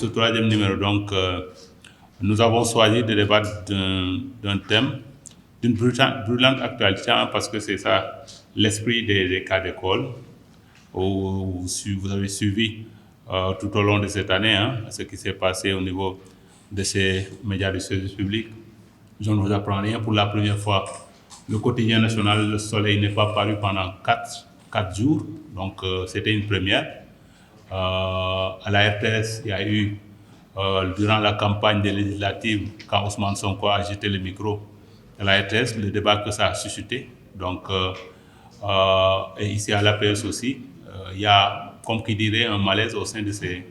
ce troisième numéro, donc, nous avons choisi de débattre d'un thème, d'une brûlante actualité, hein, parce que c'est ça l'esprit des cas d'école. Vous avez suivi tout au long de cette année, hein, ce qui s'est passé au niveau de ces médias de service public. Je ne vous apprends rien. Pour la première fois, le quotidien national Le Soleil n'est pas paru pendant 4 jours. Donc, c'était une première. À la RTS, il y a eu, durant la campagne des législatives, quand Ousmane Sonko a agité le micro à la RTS, le débat que ça a suscité. Donc, et ici à l'APS aussi, il y a, comme qui dirait, un malaise au sein de ces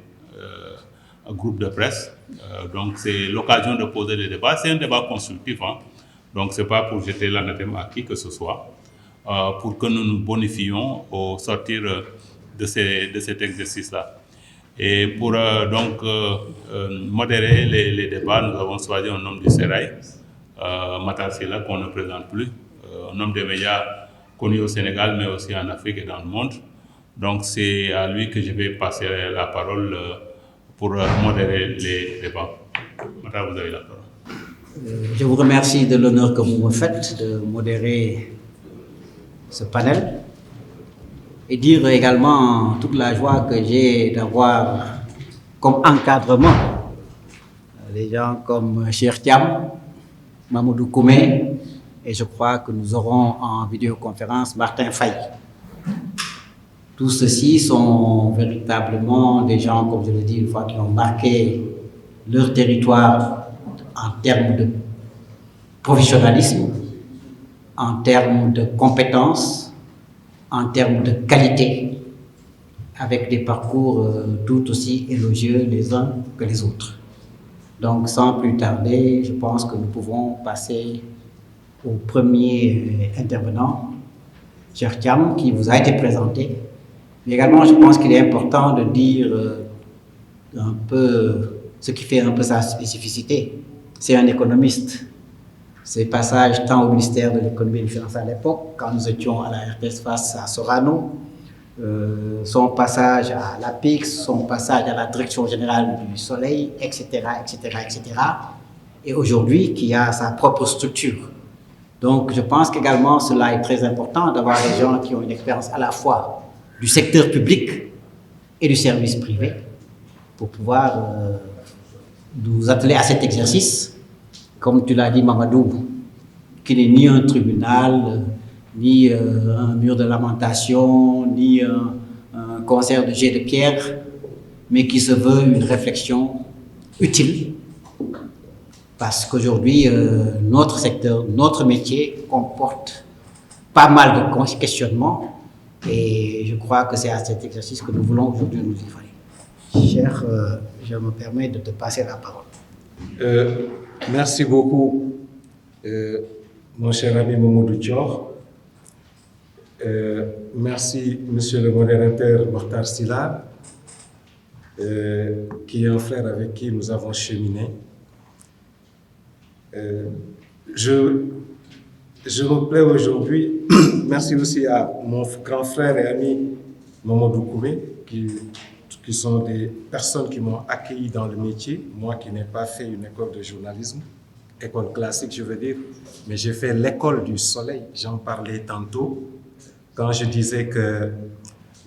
groupes de presse. Donc, c'est l'occasion de poser le débat. C'est un débat constructif, hein. Donc, ce n'est pas pour jeter l'anathème à qui que ce soit, pour que nous nous bonifions au sortir de cet exercice-là. Et pour modérer les débats, nous avons choisi un homme du Sérail, Matar Sylla, qu'on ne présente plus, un homme des médias connu au Sénégal, mais aussi en Afrique et dans le monde. Donc, c'est à lui que je vais passer la parole pour modérer les débats. Matar, vous avez la parole. Je vous remercie de l'honneur que vous me faites de modérer ce panel et dire également toute la joie que j'ai d'avoir comme encadrement des gens comme Cheikh Thiam, Mamadou Koumé, et je crois que nous aurons en vidéoconférence Martin Faye. Tous ceux-ci sont véritablement des gens, comme je le dis une fois, qui ont marqué leur territoire en termes de professionnalisme, en termes de compétences, en termes de qualité, avec des parcours tout aussi élogieux les uns que les autres. Donc, sans plus tarder, je pense que nous pouvons passer au premier intervenant, Cheikh Thiam, qui vous a été présenté. Mais également, je pense qu'il est important de dire un peu ce qui fait un peu sa spécificité. C'est un économiste. Ses passages tant au ministère de l'économie et des finances à l'époque, quand nous étions à la RTS face à Sorano, son passage à l'APIX, son passage à la Direction générale du Soleil, etc., etc., etc. Et aujourd'hui, qui a sa propre structure. Donc, je pense qu'également, cela est très important d'avoir des gens qui ont une expérience à la fois du secteur public et du service privé pour pouvoir nous atteler à cet exercice. Comme tu l'as dit, Mamadou, qui n'est ni un tribunal, ni un mur de lamentation, ni un concert de jets de pierre, mais qui se veut une réflexion utile. Parce qu'aujourd'hui, notre secteur, notre métier comporte pas mal de questionnements et je crois que c'est à cet exercice que nous voulons aujourd'hui nous livrer. Cher, je me permets de te passer la parole. Merci beaucoup, mon cher ami Mamadou Dior. Merci, monsieur le modérateur Matar Sylla, qui est un frère avec qui nous avons cheminé. Je me plais aujourd'hui, merci aussi à mon grand frère et ami Mamadou Koumé, qui sont des personnes qui m'ont accueilli dans le métier, moi qui n'ai pas fait une école de journalisme, école classique je veux dire, mais j'ai fait l'école du Soleil, j'en parlais tantôt, quand je disais que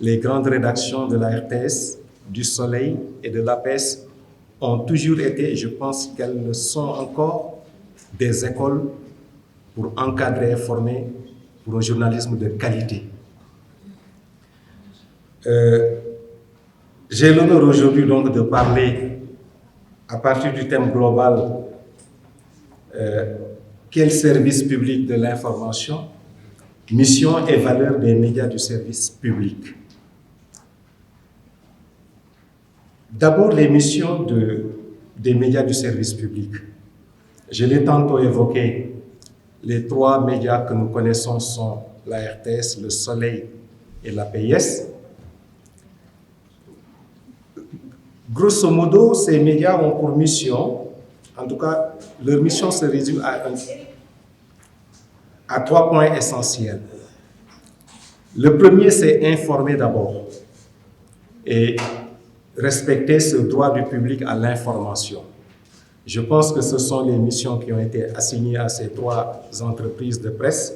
les grandes rédactions de la RTS, du Soleil et de l'APS ont toujours été, et je pense qu'elles le sont encore, des écoles pour encadrer et former pour un journalisme de qualité. J'ai l'honneur aujourd'hui donc de parler à partir du thème global quel service public de l'information, mission et valeur des médias du service public. D'abord les missions des médias du service public. Je l'ai tantôt évoqué, les trois médias que nous connaissons sont la RTS, le Soleil et l'APS. Grosso modo, ces médias ont pour mission, en tout cas, leur mission se résume à 3 points essentiels. Le premier, c'est informer d'abord. Et respecter ce droit du public à l'information. Je pense que ce sont les missions qui ont été assignées à ces 3 entreprises de presse.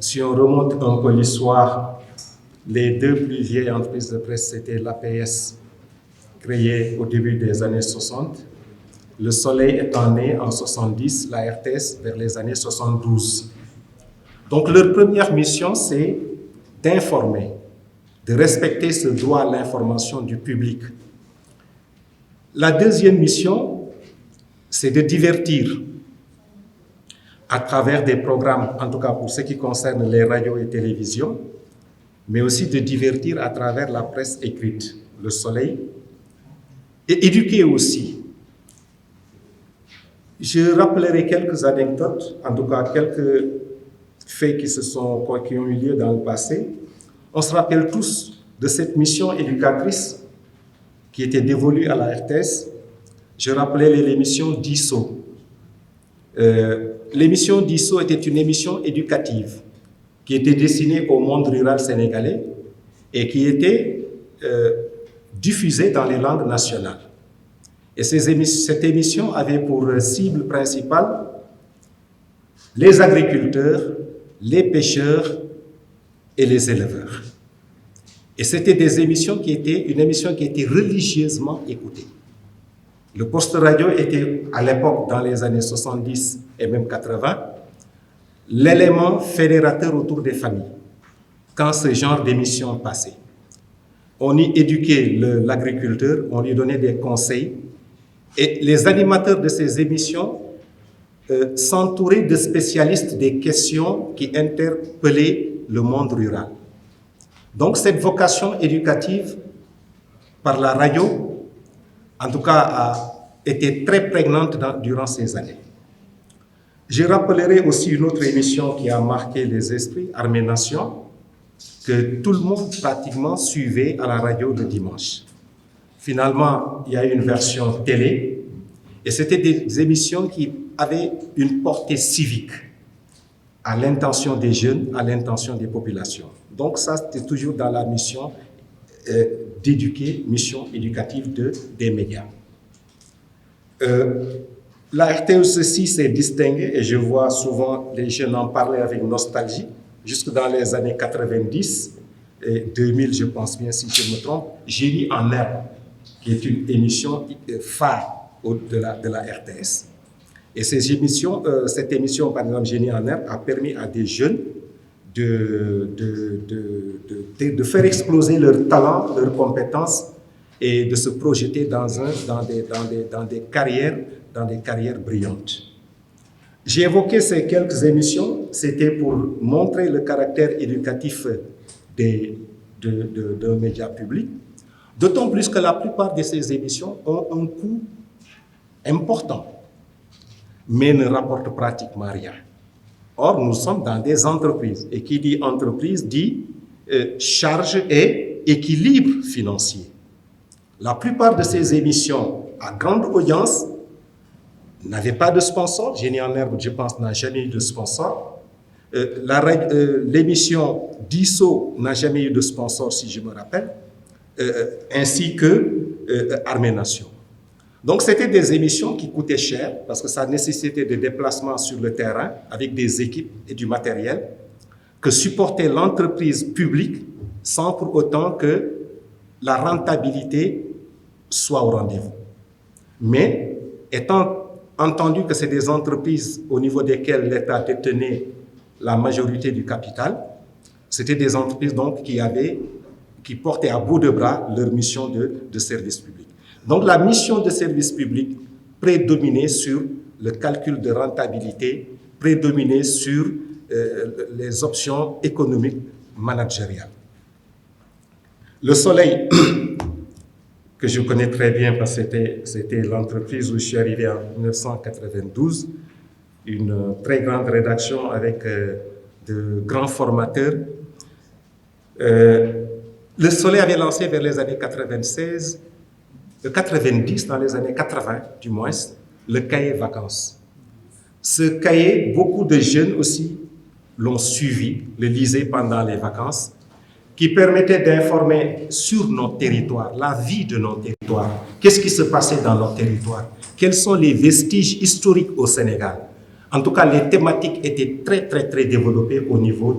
Si on remonte un peu l'histoire, les 2 plus vieilles entreprises de presse, c'était l'APS, créée au début des années 60. Le Soleil étant né en 70, la RTS vers les années 72. Donc leur première mission, c'est d'informer, de respecter ce droit à l'information du public. La deuxième mission, c'est de divertir à travers des programmes, en tout cas pour ce qui concerne les radios et télévisions, mais aussi de divertir à travers la presse écrite, Le Soleil, et éduquer aussi. Je rappellerai quelques anecdotes, en tout cas quelques faits qui ont eu lieu dans le passé. On se rappelle tous de cette mission éducatrice qui était dévolue à la RTS. Je rappelais l'émission DISO. L'émission DISO était une émission éducative qui était destinée au monde rural sénégalais et qui était diffusée dans les langues nationales. Et cette émission avait pour cible principale les agriculteurs, les pêcheurs et les éleveurs. Et c'était une émission qui était religieusement écoutée. Le poste radio était, à l'époque, dans les années 70 et même 80, l'élément fédérateur autour des familles, quand ce genre d'émission passait. On y éduquait l'agriculteur, on lui donnait des conseils, et les animateurs de ces émissions s'entouraient de spécialistes des questions qui interpellaient le monde rural. Donc cette vocation éducative par la radio, en tout cas, a été très prégnante durant ces années. Je rappellerai aussi une autre émission qui a marqué les esprits, Armée Nation, que tout le monde pratiquement suivait à la radio le dimanche. Finalement, il y a eu une version télé, et c'était des émissions qui avaient une portée civique à l'intention des jeunes, à l'intention des populations. Donc ça, c'était toujours dans la mission d'éduquer, mission éducative des médias. La RTS aussi s'est distinguée, et je vois souvent les jeunes en parler avec nostalgie, jusque dans les années 90 et 2000, je pense bien, si je me trompe, Génie en herbe, qui est une émission phare de la RTS. Et cette émission, par exemple, Génie en herbe, a permis à des jeunes de faire exploser leurs talents, leurs compétences et de se projeter dans des carrières brillantes. J'ai évoqué ces quelques émissions, c'était pour montrer le caractère éducatif d'un média public, d'autant plus que la plupart de ces émissions ont un coût important, mais ne rapportent pratiquement rien. Or, nous sommes dans des entreprises, et qui dit entreprise dit charge et équilibre financier. La plupart de ces émissions à grande audience n'avaient pas de sponsor. Génie en herbe, je pense, n'a jamais eu de sponsor. L'émission DISO n'a jamais eu de sponsor, si je me rappelle, ainsi que Armée Nation. Donc, c'était des émissions qui coûtaient cher parce que ça nécessitait des déplacements sur le terrain avec des équipes et du matériel que supportait l'entreprise publique sans pour autant que la rentabilité soit au rendez-vous. Mais, étant entendu que c'est des entreprises au niveau desquelles l'État détenait la majorité du capital, c'était des entreprises donc qui portaient à bout de bras leur mission de service public. Donc la mission de service public prédominait sur le calcul de rentabilité, prédominait sur les options économiques managériales. Le Soleil, que je connais très bien parce que c'était l'entreprise où je suis arrivé en 1992, une très grande rédaction avec de grands formateurs. Le Soleil avait lancé vers les années 90, dans les années 80 du moins, le cahier vacances. Ce cahier, beaucoup de jeunes aussi l'ont suivi, le lisaient pendant les vacances, qui permettait d'informer sur nos territoires, la vie de nos territoires. Qu'est-ce qui se passait dans nos territoires? Quels sont les vestiges historiques au Sénégal? En tout cas, les thématiques étaient très développées au niveau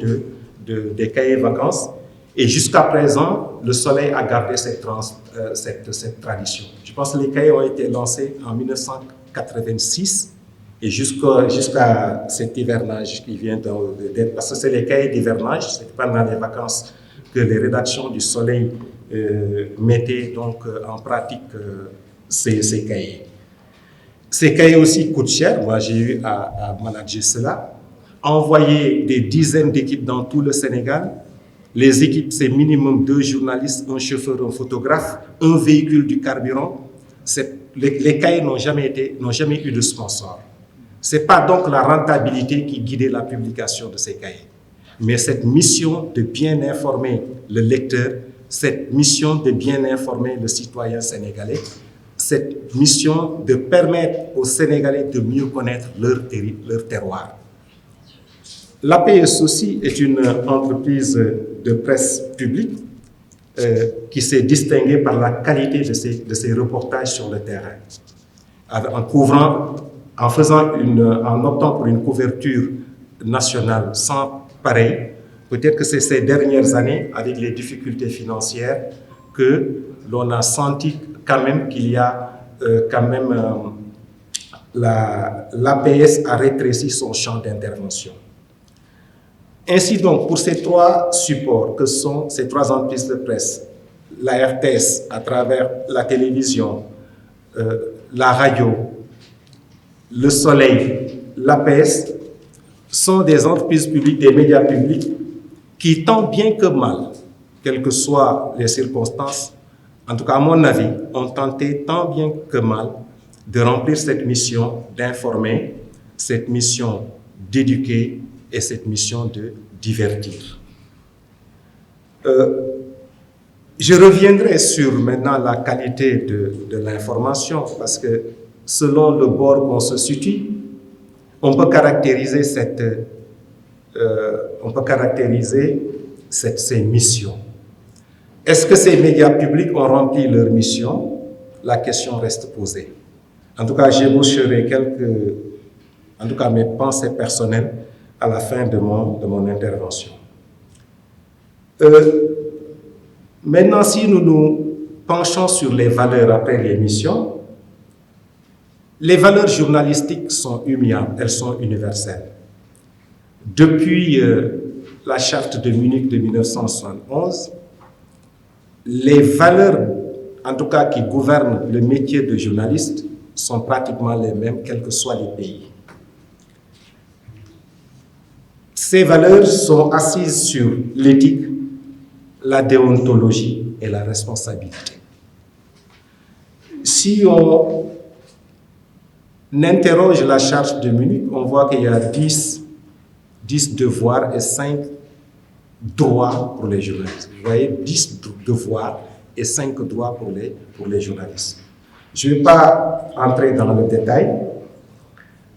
des cahiers vacances. Et jusqu'à présent, le Soleil a gardé cette tradition. Je pense que les cahiers ont été lancés en 1986 et jusqu'à cet hivernage qui vient d'être, parce que c'est les cahiers d'hivernage, c'est pendant les vacances que les rédactions du Soleil mettaient donc en pratique ces cahiers. Ces cahiers aussi coûtent cher. Moi, j'ai eu à manager cela. Envoyer des dizaines d'équipes dans tout le Sénégal. Les équipes, c'est minimum 2 journalistes, un chauffeur, un photographe, un véhicule du carburant. Les cahiers n'ont jamais eu de sponsor. Ce n'est pas donc la rentabilité qui guidait la publication de ces cahiers, mais cette mission de bien informer le lecteur, cette mission de bien informer le citoyen sénégalais, cette mission de permettre aux Sénégalais de mieux connaître leur terroir. L'APS aussi est une entreprise de presse publique qui s'est distinguée par la qualité de ses reportages sur le terrain. En optant pour une couverture nationale sans pareil, peut-être que c'est ces dernières années, avec les difficultés financières, que l'on a senti quand même qu'il y a l'APS a rétréci son champ d'intervention. Ainsi donc, pour ces 3 supports que sont ces 3 entreprises de presse, la RTS à travers la télévision, la radio, le Soleil, l'APS, sont des entreprises publiques, des médias publics qui, tant bien que mal, quelles que soient les circonstances, en tout cas à mon avis, ont tenté tant bien que mal de remplir cette mission d'informer, cette mission d'éduquer et cette mission de divertir. Je reviendrai sur maintenant la qualité de l'information parce que selon le bord qu'on se situe, on peut caractériser ces missions. Est-ce que ces médias publics ont rempli leur mission? La question reste posée. En tout cas, j'ébaucherai mes pensées personnelles à la fin de mon intervention. Maintenant, si nous nous penchons sur les valeurs après l'émission, les valeurs journalistiques sont immuables, elles sont universelles. Depuis la charte de Munich de 1971, les valeurs, en tout cas qui gouvernent le métier de journaliste, sont pratiquement les mêmes, quels que soient les pays. Ces valeurs sont assises sur l'éthique, la déontologie et la responsabilité. Si on interroge la charte de Munich, on voit qu'il y a 10 devoirs et 5 droits pour les journalistes. Vous voyez, 10 devoirs et 5 droits pour les journalistes. Je ne vais pas entrer dans le détail,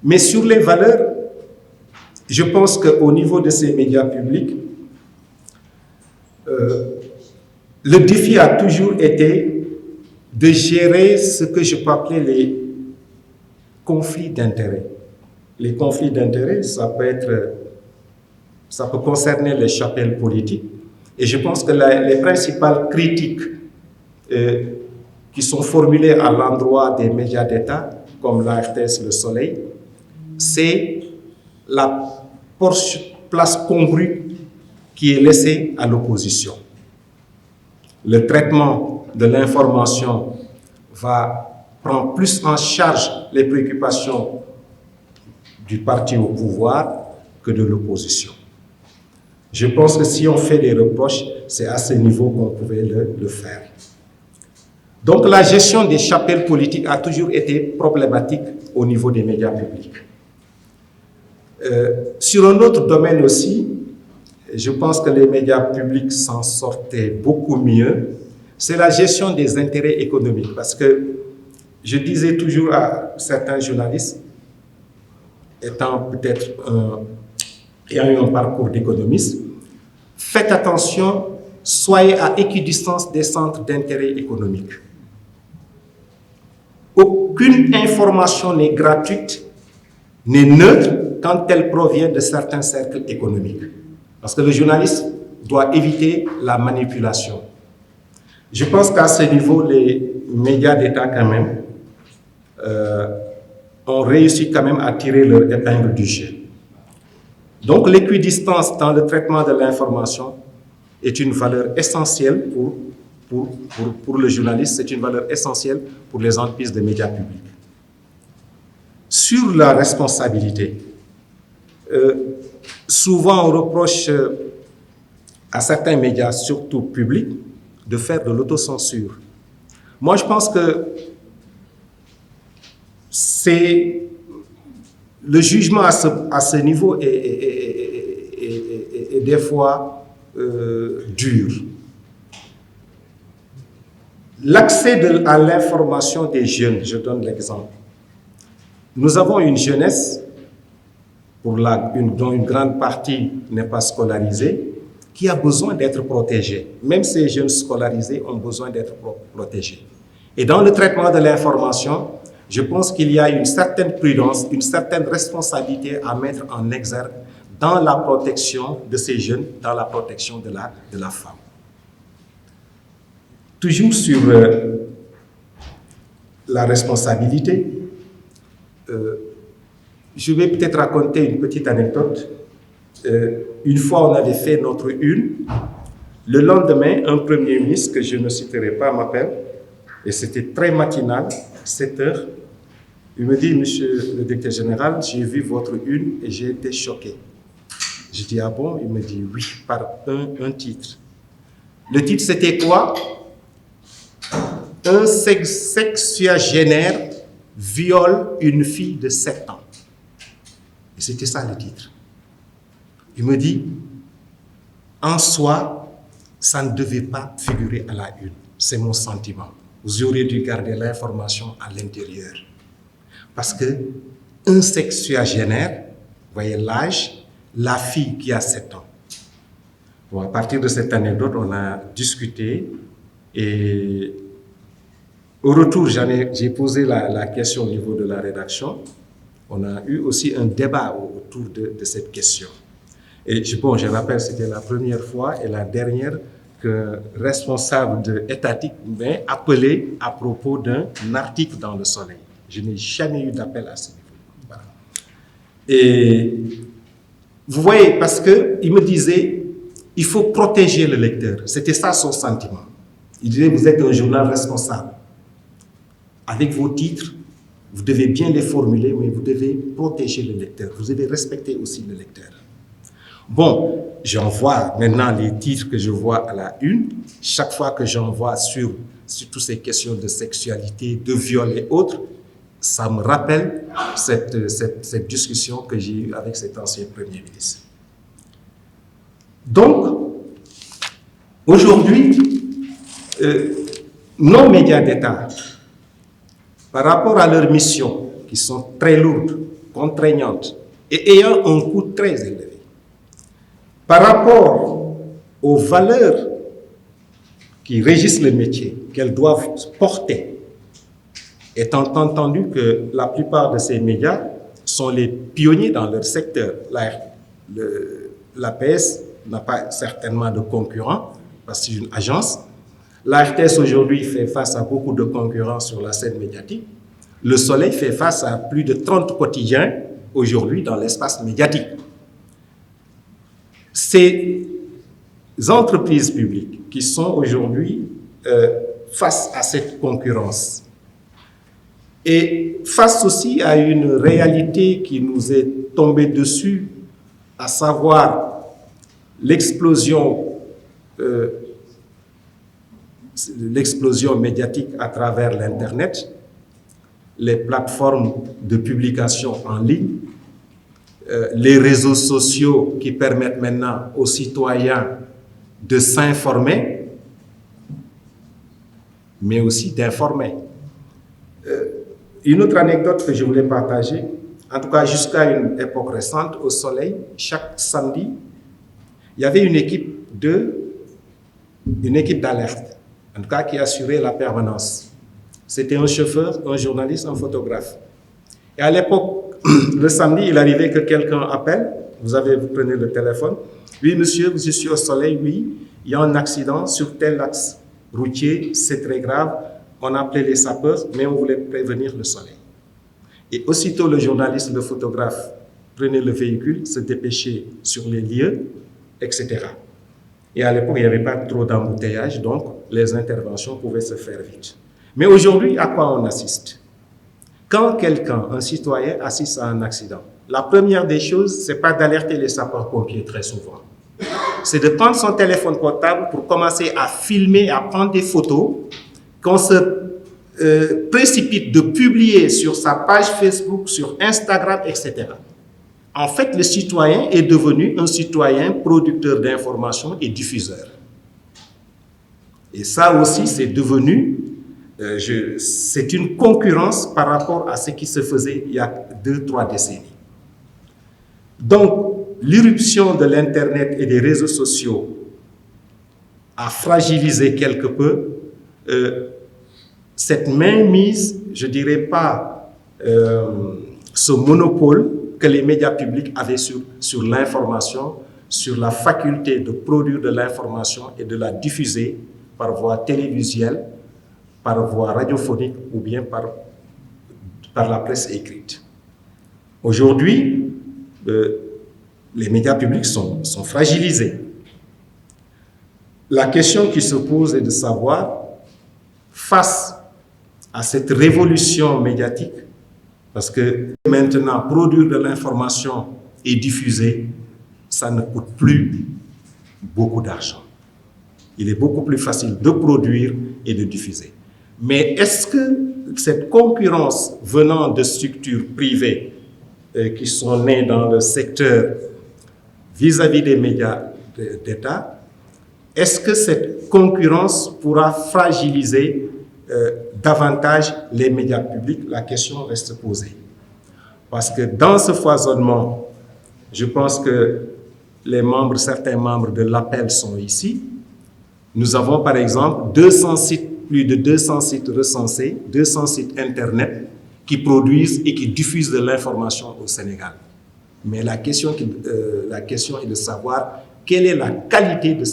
mais sur les valeurs, je pense qu'au niveau de ces médias publics, le défi a toujours été de gérer ce que je peux appeler les conflits d'intérêts. Les conflits d'intérêts, ça peut concerner les chapelles politiques. Et je pense que les principales critiques qui sont formulées à l'endroit des médias d'État, comme la RTS, le Soleil, c'est la place congrue qui est laissée à l'opposition. Le traitement de l'information prend plus en charge les préoccupations du parti au pouvoir que de l'opposition. Je pense que si on fait des reproches, c'est à ce niveau qu'on pouvait le faire. Donc la gestion des chapelles politiques a toujours été problématique au niveau des médias publics. Sur un autre domaine aussi, je pense que les médias publics s'en sortaient beaucoup mieux, c'est la gestion des intérêts économiques. Parce que je disais toujours à certains journalistes, ayant eu un parcours d'économiste, faites attention soyez à équidistance des centres d'intérêt économique. Aucune information n'est gratuite, n'est neutre quand elle provient de certains cercles économiques. Parce que le journaliste doit éviter la manipulation. Je pense qu'à ce niveau, les médias d'État quand même ont réussi quand même à tirer leur épingle du jeu. Donc l'équidistance dans le traitement de l'information est une valeur essentielle pour le journaliste, c'est une valeur essentielle pour les entreprises de médias publics. Sur la responsabilité, souvent on reproche à certains médias, surtout publics, de faire de l'autocensure. Moi, je pense que c'est le jugement à ce niveau est des fois dur. L'accès à l'information des jeunes, je donne l'exemple. Nous avons une jeunesse dont une grande partie n'est pas scolarisée, qui a besoin d'être protégée. Même ces jeunes scolarisés ont besoin d'être protégés. Et dans le traitement de l'information, je pense qu'il y a une certaine prudence, une certaine responsabilité à mettre en exergue dans la protection de ces jeunes, dans la protection de la femme. Toujours sur la responsabilité, je vais peut-être raconter une petite anecdote. Une fois, on avait fait notre une. Le lendemain, un premier ministre, que je ne citerai pas, m'appelle, et c'était très matinal, 7 heures. Il me dit, monsieur le directeur général, j'ai vu votre une et j'ai été choqué. Je dis, ah bon? Il me dit, oui, par un titre. Le titre, c'était quoi? Un sexagénaire viole une fille de 7 ans. Et c'était ça le titre. Il me dit, en soi, ça ne devait pas figurer à la une. C'est mon sentiment. Vous auriez dû garder l'information à l'intérieur. Parce que un sexagénaire, vous voyez l'âge, la fille qui a 7 ans. Bon, à partir de cette anecdote, on a discuté et au retour, j'ai posé la question au niveau de la rédaction. On a eu aussi un débat autour de cette question. Et je rappelle, c'était la première fois et la dernière qu'un responsable étatique m'a appelé à propos d'un article dans Le Soleil. Je n'ai jamais eu d'appel à ce niveau. Voilà. Et vous voyez, parce qu'il me disait, il faut protéger le lecteur. C'était ça son sentiment. Il disait, vous êtes un journal responsable. Avec vos titres, vous devez bien les formuler, mais vous devez protéger le lecteur. Vous devez respecter aussi le lecteur. Bon, j'envoie maintenant les titres que je vois à la une. Chaque fois que j'envoie sur toutes ces questions de sexualité, de viol et autres, ça me rappelle cette discussion que j'ai eue avec cet ancien Premier ministre. Donc, aujourd'hui, nos médias d'État, par rapport à leurs missions, qui sont très lourdes, contraignantes, et ayant un coût très élevé, par rapport aux valeurs qui régissent le métier, qu'elles doivent porter, étant entendu que la plupart de ces médias sont les pionniers dans leur secteur. L'APS n'a pas certainement de concurrents, parce que c'est une agence. La RTS aujourd'hui fait face à beaucoup de concurrents sur la scène médiatique. Le Soleil fait face à plus de 30 quotidiens aujourd'hui dans l'espace médiatique. Ces entreprises publiques qui sont aujourd'hui face à cette concurrence et face aussi à une réalité qui nous est tombée dessus, à savoir l'explosion médiatique à travers l'Internet, les plateformes de publication en ligne, les réseaux sociaux qui permettent maintenant aux citoyens de s'informer, mais aussi d'informer. Une autre anecdote que je voulais partager, en tout cas jusqu'à une époque récente, au Soleil, chaque samedi, il y avait une équipe de une équipe d'alerte, en tout cas qui assurait la permanence. C'était un chauffeur, un journaliste, un photographe. Et à l'époque, le samedi, il arrivait que quelqu'un appelle, vous prenez le téléphone. Oui, monsieur, je suis au soleil, oui, il y a un accident sur tel axe routier, c'est très grave. On a appelé les sapeurs, mais on voulait prévenir le soleil. Et aussitôt, le journaliste, le photographe prenait le véhicule, se dépêchait sur les lieux, etc. Et à l'époque, il n'y avait pas trop d'embouteillage, donc les interventions pouvaient se faire vite. Mais aujourd'hui, à quoi on assiste? Quand quelqu'un, un citoyen, assiste à un accident, la première des choses, ce n'est pas d'alerter les sapeurs-pompiers très souvent. C'est de prendre son téléphone portable pour commencer à filmer, à prendre des photos, qu'on se précipite de publier sur sa page Facebook, sur Instagram, etc. En fait, le citoyen est devenu un citoyen producteur d'informations et diffuseur. Et ça aussi, c'est devenu, c'est une concurrence par rapport à ce qui se faisait il y a 2-3 décennies. Donc, l'irruption de l'Internet et des réseaux sociaux a fragilisé quelque peu cette mainmise, je ne dirais pas ce monopole que les médias publics avaient sur l'information, sur la faculté de produire de l'information et de la diffuser par voie télévisuelle, par voie radiophonique ou bien par la presse écrite. Aujourd'hui, les médias publics sont fragilisés. La question qui se pose est de savoir, face à cette révolution médiatique, parce que maintenant, produire de l'information et diffuser, ça ne coûte plus beaucoup d'argent. Il est beaucoup plus facile de produire et de diffuser. Mais est-ce que cette concurrence venant de structures privées qui sont nées dans le secteur vis-à-vis des médias d'État, est-ce que cette concurrence pourra fragiliser davantage les médias publics? La question reste posée. Parce que dans ce foisonnement, je pense que certains membres de l'APEL sont ici. Nous avons par exemple plus de 200 sites recensés, 200 sites Internet qui produisent et qui diffusent de l'information au Sénégal. Mais la question est de savoir quelle est la qualité de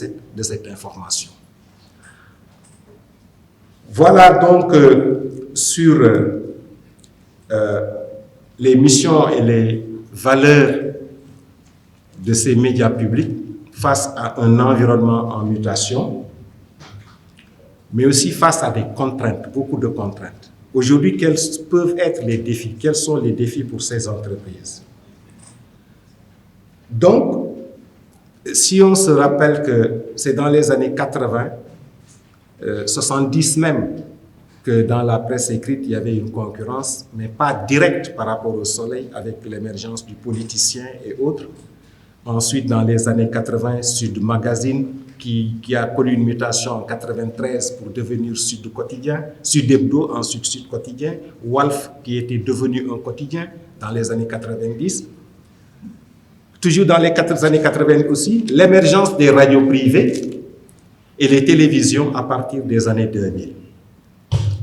cette information. Voilà donc sur les missions et les valeurs de ces médias publics face à un environnement en mutation, mais aussi face à des contraintes, beaucoup de contraintes. Aujourd'hui, quels peuvent être les défis? Quels sont les défis pour ces entreprises? Donc, si on se rappelle que c'est dans les années 80, 70 même, que dans la presse écrite, il y avait une concurrence, mais pas directe par rapport au soleil, avec l'émergence du politicien et autres. Ensuite, dans les années 80, Sud Magazine, qui a connu une mutation en 93 pour devenir Sud Quotidien, Sud Hebdo, ensuite Sud Quotidien, Walf, qui était devenu un quotidien dans les années 90. Toujours dans les années 80 aussi, l'émergence des radios privées et les télévisions à partir des années 2000.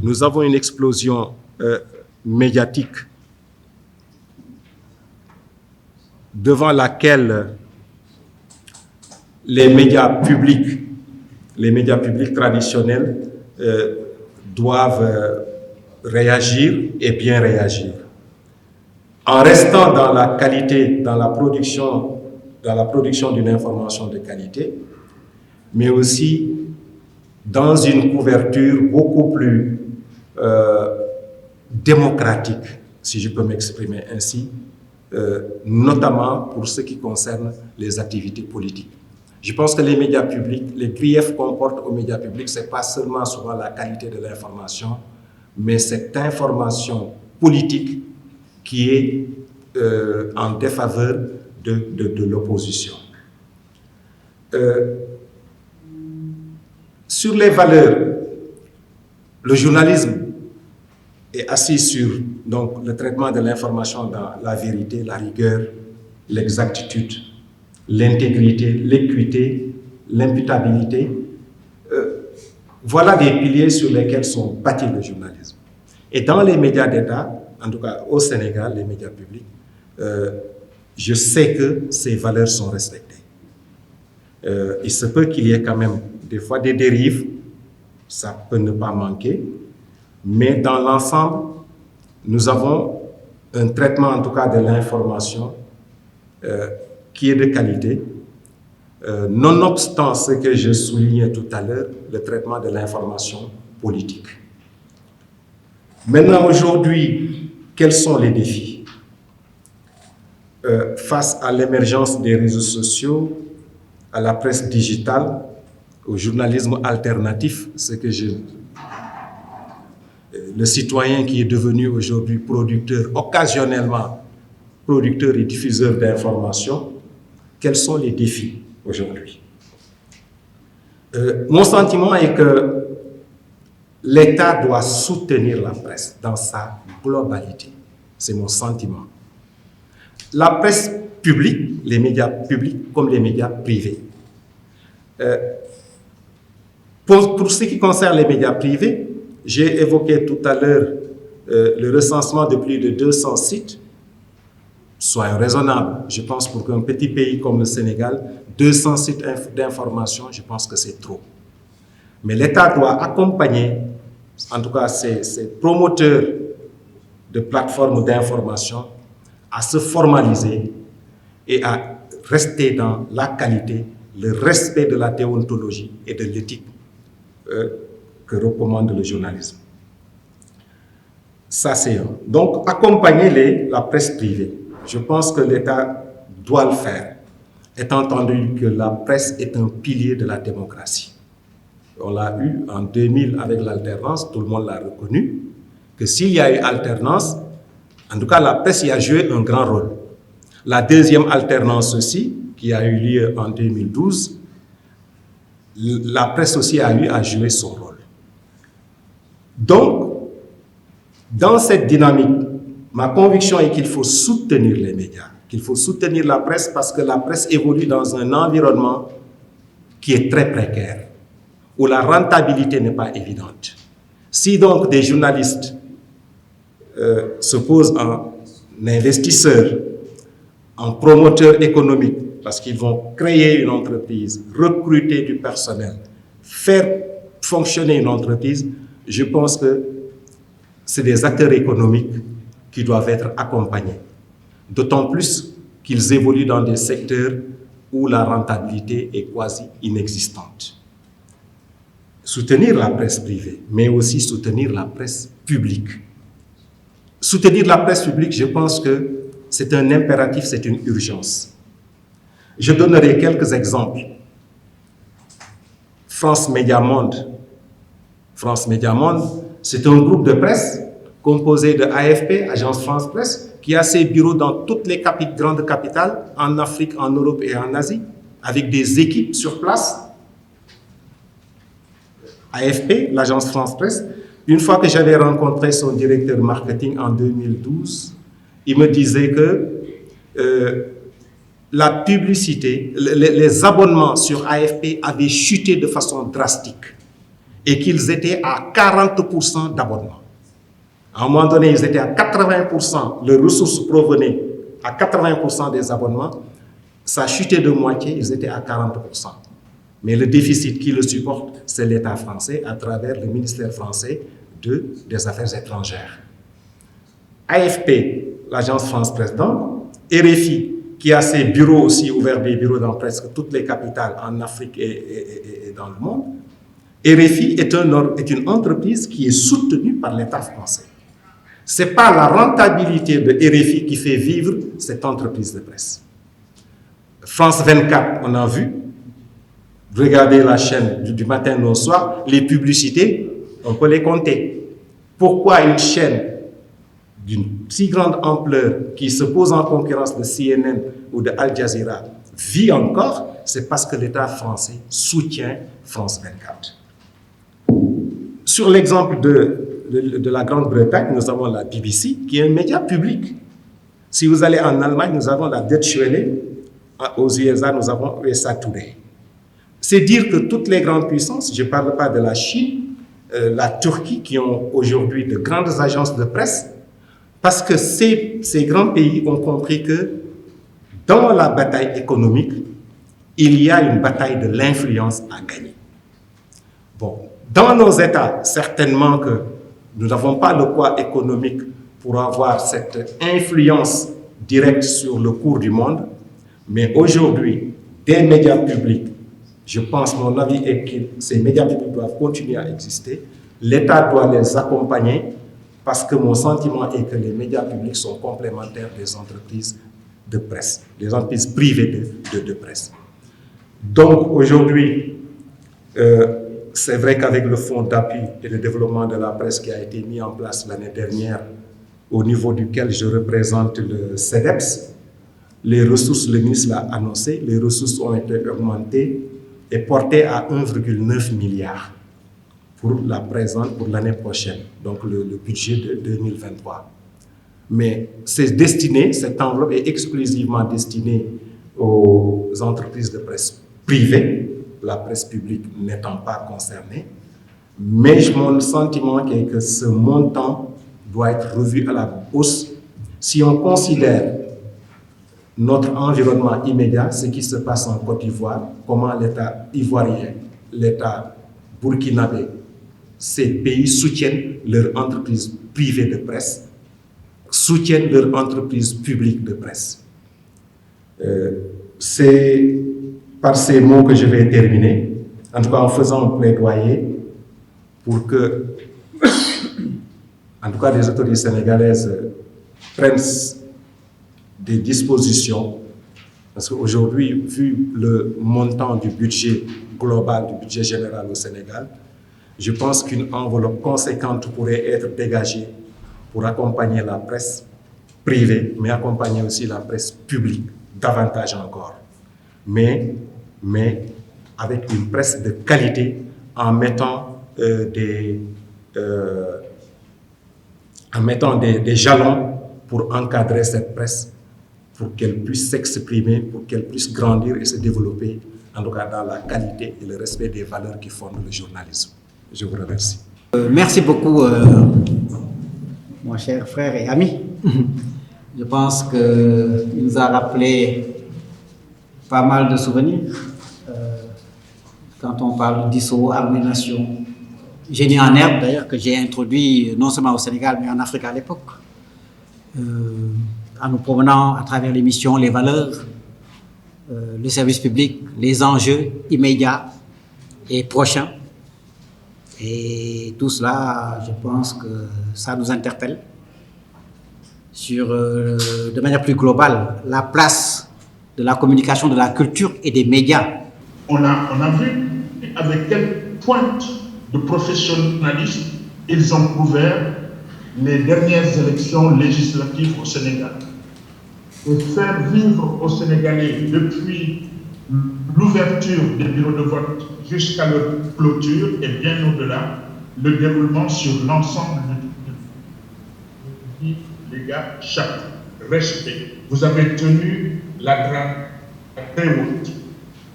Nous avons une explosion médiatique devant laquelle les médias publics traditionnels doivent réagir et bien réagir. En restant dans la qualité, dans la production d'une information de qualité, mais aussi dans une couverture beaucoup plus démocratique, si je peux m'exprimer ainsi, notamment pour ce qui concerne les activités politiques. Je pense que les médias publics, les griefs qu'on porte aux médias publics, ce n'est pas seulement souvent la qualité de l'information, mais cette information politique qui est en défaveur de l'opposition. Sur les valeurs, le journalisme est assis sur donc, le traitement de l'information dans la vérité, la rigueur, l'exactitude, l'intégrité, l'équité, l'imputabilité, Voilà des piliers sur lesquels sont bâtis le journalisme. Et dans les médias d'État, en tout cas au Sénégal, les médias publics, je sais que ces valeurs sont respectées. Il se peut qu'il y ait quand même des fois des dérives, ça peut ne pas manquer, mais dans l'ensemble, nous avons un traitement en tout cas de l'information qui est de qualité, nonobstant ce que je soulignais tout à l'heure, le traitement de l'information politique. Maintenant, aujourd'hui, quels sont les défis? Face à l'émergence des réseaux sociaux, à la presse digitale, au journalisme alternatif, le citoyen qui est devenu aujourd'hui producteur, occasionnellement producteur et diffuseur d'informations, quels sont les défis aujourd'hui? Mon sentiment est que l'État doit soutenir la presse dans sa globalité. C'est mon sentiment. La presse publique, les médias publics comme les médias privés. Pour ce qui concerne les médias privés, j'ai évoqué tout à l'heure le recensement de plus de 200 sites. Soyons raisonnables. Je pense pour qu'un petit pays comme le Sénégal, 200 sites d'information, je pense que c'est trop. Mais l'État doit accompagner, en tout cas ces promoteurs de plateformes d'information, à se formaliser et à rester dans la qualité, le respect de la déontologie et de l'éthique que recommande le journalisme. Ça, c'est un. Donc, accompagner la presse privée. Je pense que l'État doit le faire, étant entendu que la presse est un pilier de la démocratie. On l'a eu en 2000 avec l'alternance, tout le monde l'a reconnu, que s'il y a eu alternance, en tout cas, la presse y a joué un grand rôle. La deuxième alternance aussi, qui a eu lieu en 2012, la presse aussi a eu à jouer son rôle. Donc, dans cette dynamique, ma conviction est qu'il faut soutenir les médias, qu'il faut soutenir la presse parce que la presse évolue dans un environnement qui est très précaire, où la rentabilité n'est pas évidente. Si donc des journalistes se posent en investisseurs, en promoteurs économiques, parce qu'ils vont créer une entreprise, recruter du personnel, faire fonctionner une entreprise, je pense que c'est des acteurs économiques qui doivent être accompagnés. D'autant plus qu'ils évoluent dans des secteurs où la rentabilité est quasi inexistante. Soutenir la presse privée, mais aussi soutenir la presse publique. Soutenir la presse publique, je pense que c'est un impératif, c'est une urgence. Je donnerai quelques exemples. France Média Monde. France Média Monde, c'est un groupe de presse composé de AFP, Agence France Presse, qui a ses bureaux dans toutes les grandes capitales, en Afrique, en Europe et en Asie, avec des équipes sur place. AFP, l'Agence France Presse, une fois que j'avais rencontré son directeur marketing en 2012, il me disait que la publicité, les abonnements sur AFP avaient chuté de façon drastique et qu'ils étaient à 40% d'abonnements. À un moment donné, ils étaient à 80%, leurs ressources provenaient à 80% des abonnements, ça a chuté de moitié, ils étaient à 40%. Mais le déficit qui le supporte, c'est l'État français à travers le ministère français des Affaires étrangères. AFP, l'Agence France Presse donc, RFI, qui a ses bureaux aussi, ouvert des bureaux dans presque toutes les capitales en Afrique et dans le monde. RFI est une entreprise qui est soutenue par l'État français. Ce n'est pas la rentabilité de RFI qui fait vivre cette entreprise de presse. France 24, on a vu, regardez la chaîne du matin au soir, les publicités, on peut les compter. Pourquoi une chaîne d'une si grande ampleur qui se pose en concurrence de CNN ou de Al Jazeera vit encore? C'est parce que l'État français soutient France 24. Sur l'exemple de la Grande-Bretagne, nous avons la BBC, qui est un média public. Si vous allez en Allemagne, nous avons la Deutsche Welle. Aux USA, nous avons USA Today. C'est dire que toutes les grandes puissances, je ne parle pas de la Chine, la Turquie, qui ont aujourd'hui de grandes agences de presse, parce que ces grands pays ont compris que dans la bataille économique, il y a une bataille de l'influence à gagner. Bon, dans nos États, certainement que nous n'avons pas le poids économique pour avoir cette influence directe sur le cours du monde, mais aujourd'hui, des médias publics, je pense, mon avis est que ces médias publics doivent continuer à exister. L'État doit les accompagner parce que mon sentiment est que les médias publics sont complémentaires des entreprises de presse, des entreprises privées de presse. Donc aujourd'hui, c'est vrai qu'avec le fonds d'appui et de développement de la presse qui a été mis en place l'année dernière, au niveau duquel je représente le CEDEPS, les ressources, le ministre l'a annoncé, les ressources ont été augmentées et portées à 1,9 milliard pour la présente, pour l'année prochaine, donc le budget de 2023. Mais c'est destiné, cette enveloppe est exclusivement destinée aux entreprises de presse privées, la presse publique n'étant pas concernée. Mais mon sentiment est que ce montant doit être revu à la hausse si on considère notre environnement immédiat, ce qui se passe en Côte d'Ivoire, comment l'État ivoirien, l'État burkinabé, ces pays soutiennent leurs entreprises privées de presse, soutiennent leurs entreprises publiques de presse. C'est par ces mots que je vais terminer, en tout cas en faisant un plaidoyer pour que, en tout cas, les autorités sénégalaises prennent des dispositions, parce qu'aujourd'hui, vu le montant du budget global, du budget général au Sénégal, je pense qu'une enveloppe conséquente pourrait être dégagée pour accompagner la presse privée, mais accompagner aussi la presse publique, davantage encore. Mais avec une presse de qualité, en mettant des jalons pour encadrer cette presse, pour qu'elle puisse s'exprimer, pour qu'elle puisse grandir et se développer, en tout cas dans la qualité et le respect des valeurs qui fondent le journalisme. Je vous remercie. Merci beaucoup, mon cher frère et ami. Je pense qu'il nous a rappelé pas mal de souvenirs. Quand on parle d'ISO, Armée-Nation, génie en herbe d'ailleurs, que j'ai introduit non seulement au Sénégal, mais en Afrique à l'époque, en nous promenant à travers les missions, les valeurs, le service public, les enjeux immédiats et prochains. Et tout cela, je pense que ça nous interpelle sur, de manière plus globale, la place de la communication, de la culture et des médias. On a vu avec quelle pointe de professionnalisme ils ont couvert les dernières élections législatives au Sénégal. Et faire vivre aux Sénégalais depuis l'ouverture des bureaux de vote jusqu'à leur clôture et bien au-delà, le déroulement sur l'ensemble du les gars, chaque respect. Vous avez tenu la grade très haute.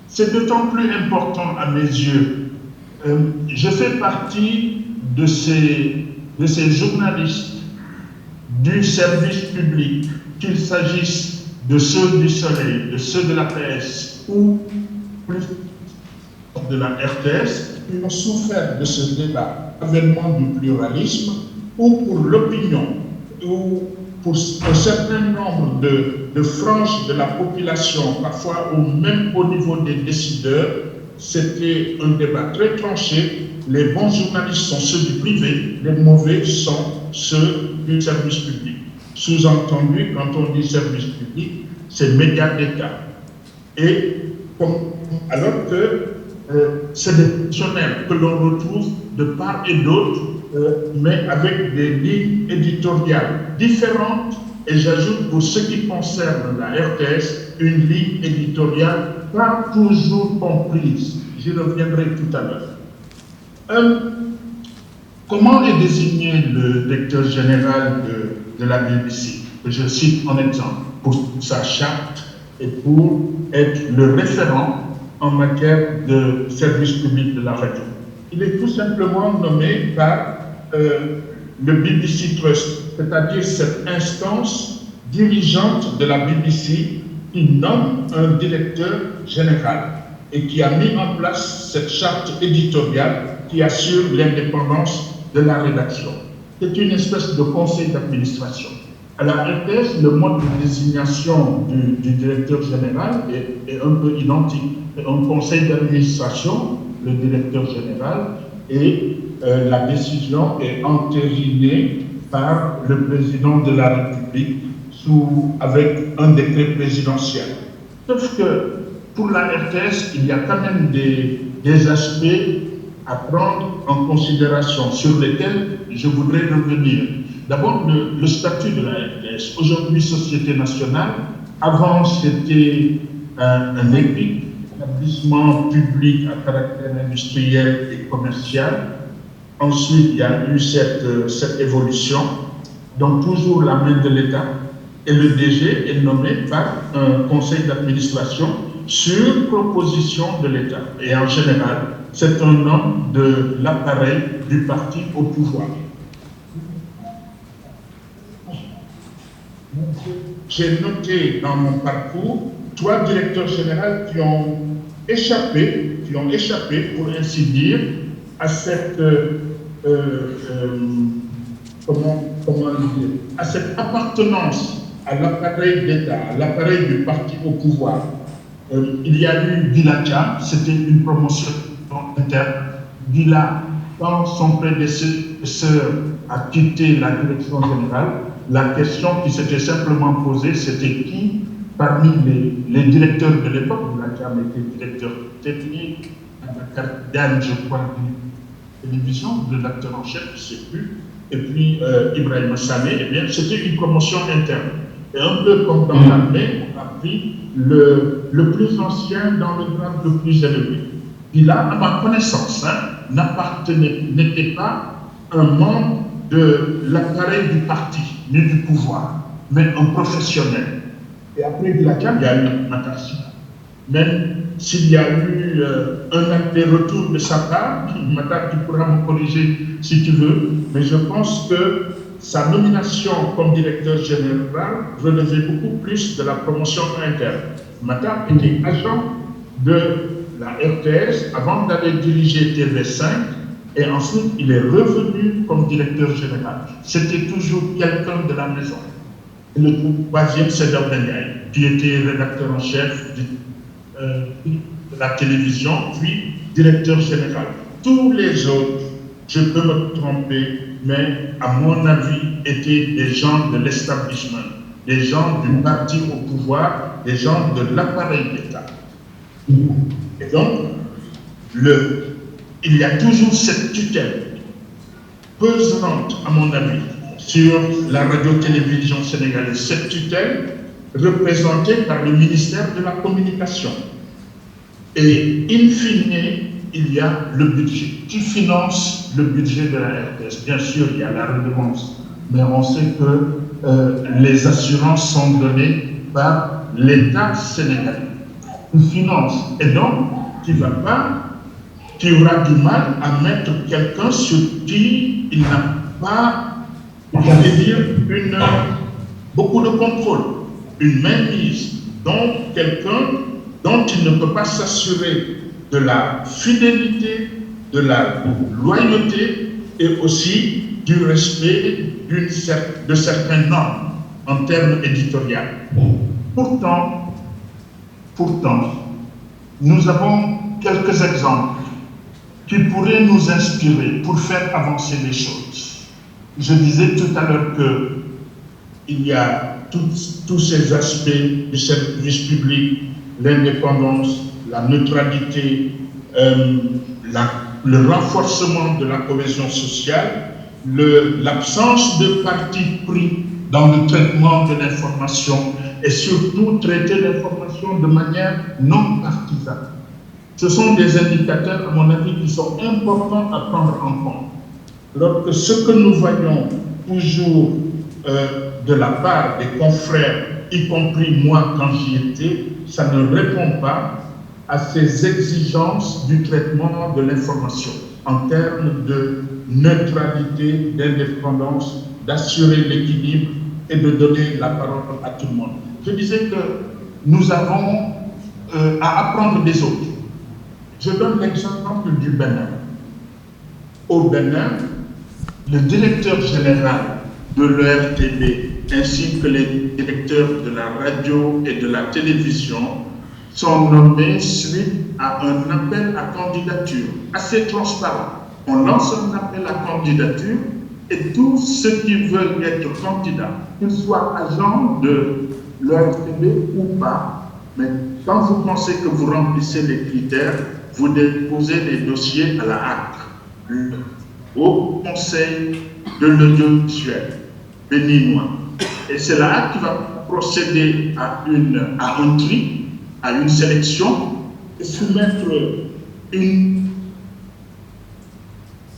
C'est d'autant plus important à mes yeux. Je fais partie de ces journalistes du service public, qu'il s'agisse de ceux du Soleil, de ceux de la PS ou plus de la RTS, qui ont souffert de ce débat, avènement du pluralisme, ou pour l'opinion, ou pour un certain nombre de franges de la population, parfois même au niveau des décideurs. C'était un débat très tranché. Les bons journalistes sont ceux du privé, les mauvais sont ceux du service public. Sous-entendu, quand on dit service public, c'est médias d'État. Et alors que c'est des fonctionnaires que l'on retrouve de part et d'autre, mais avec des lignes éditoriales différentes. Et j'ajoute, pour ce qui concerne la RTS, une ligne éditoriale pas toujours comprise. J'y reviendrai tout à l'heure. Comment est désigné le directeur général de la BBC, que je cite en exemple, pour sa charte et pour être le référent en matière de service public de la radio. Il est tout simplement nommé par le BBC Trust, c'est-à-dire cette instance dirigeante de la BBC qui nomme un directeur général et qui a mis en place cette charte éditoriale qui assure l'indépendance de la rédaction. C'est une espèce de conseil d'administration. À la RTS, le mode de désignation du directeur général est un peu identique. Un conseil d'administration, le directeur général, et la décision est entérinée par le président de la République avec un décret présidentiel. Sauf que pour la RTS, il y a quand même des aspects à prendre en considération sur lesquels je voudrais revenir. D'abord, le statut de la RTS. Aujourd'hui, société nationale. Avant, c'était un EPIC, établissement public à caractère industriel et commercial. Ensuite, il y a eu cette évolution. Donc, toujours la main de l'État. Et le DG est nommé par un conseil d'administration sur proposition de l'État. Et en général, c'est un homme de l'appareil du parti au pouvoir. J'ai noté dans mon parcours 3 directeurs généraux qui ont échappé, pour ainsi dire, à cette à cette appartenance à l'appareil d'État, à l'appareil du parti au pouvoir. Il y a eu Gila, c'était une promotion interne. Gila, quand son prédécesseur a quitté la direction générale, la question qui s'était simplement posée, c'était qui, parmi les directeurs de l'époque, Gila était directeur technique, Diane, je crois, de télévision, rédacteur en chef, je ne sais plus, et puis Ibrahim Sané, eh bien, c'était une promotion interne. Et un peu comme dans l'armée, on a pris le plus ancien dans le grade le plus élevé. Il a, à ma connaissance, n'était pas un membre de l'appareil du parti, ni du pouvoir, mais un professionnel. Et après Glacam, il y a eu Matassi. Même s'il y a eu un acte de retour de sa part, Matar, tu pourras me corriger si tu veux, mais je pense que sa nomination comme directeur général relevait beaucoup plus de la promotion interne. Matar était agent de la RTS avant d'aller diriger TV5 et ensuite il est revenu comme directeur général. C'était toujours quelqu'un de la maison. Et le troisième, c'est Daouda, qui était rédacteur en chef de la télévision, puis directeur général. Tous les autres, je peux me tromper, mais à mon avis, étaient des gens de l'establishment, des gens du parti au pouvoir, des gens de l'appareil d'État. Et donc, il y a toujours cette tutelle pesante, à mon avis, sur la radio-télévision sénégalaise. Cette tutelle représentée par le ministère de la Communication. Et in fine, il y a le budget. Qui finance le budget de la RTS? Bien sûr, il y a la redevance, mais on sait que les assurances sont données par l'État sénégalais. Qui finance. Et donc, qui aura du mal à mettre quelqu'un sur qui il n'a pas, je vais dire, beaucoup de contrôle, une mainmise, donc quelqu'un dont il ne peut pas s'assurer de la fidélité, de la loyauté et aussi du respect de certaines normes en termes éditoriaux. Pourtant, nous avons quelques exemples qui pourraient nous inspirer pour faire avancer les choses. Je disais tout à l'heure qu'il y a tous ces aspects du service public, l'indépendance, la neutralité, le renforcement de la cohésion sociale, l'absence de parti pris dans le traitement de l'information et surtout traiter l'information de manière non partisane. Ce sont des indicateurs, à mon avis, qui sont importants à prendre en compte. Alors que ce que nous voyons toujours de la part des confrères, y compris moi quand j'y étais, ça ne répond pas à ces exigences du traitement de l'information en termes de neutralité, d'indépendance, d'assurer l'équilibre et de donner la parole à tout le monde. Je disais que nous avons à apprendre des autres. Je donne l'exemple du Bénin. Au Bénin, le directeur général de l'ERTB ainsi que les directeurs de la radio et de la télévision sont nommés suite à un appel à candidature assez transparent. On lance un appel à candidature et tous ceux qui veulent être candidats, qu'ils soient agents de l'ERTB ou pas, mais quand vous pensez que vous remplissez les critères, vous déposez les dossiers à la HAC, au Conseil de l'audiovisuel béninois. Et c'est la HAC qui va procéder à un tri, à une sélection, et soumettre une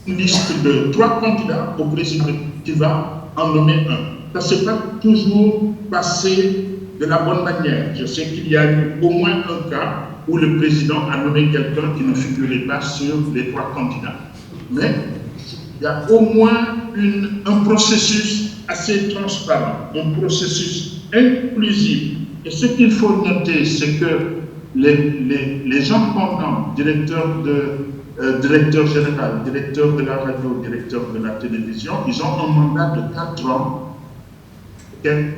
liste de 3 candidats au président qui va en nommer un. Ça ne s'est pas toujours passé de la bonne manière. Je sais qu'il y a eu au moins un cas où le président a nommé quelqu'un qui ne figurait pas sur les 3 candidats. Mais il y a au moins un processus assez transparent, un processus inclusif. Et ce qu'il faut noter, c'est que les gens compétents, directeur général, directeur de la radio, directeur de la télévision, ils ont un mandat de 4 ans et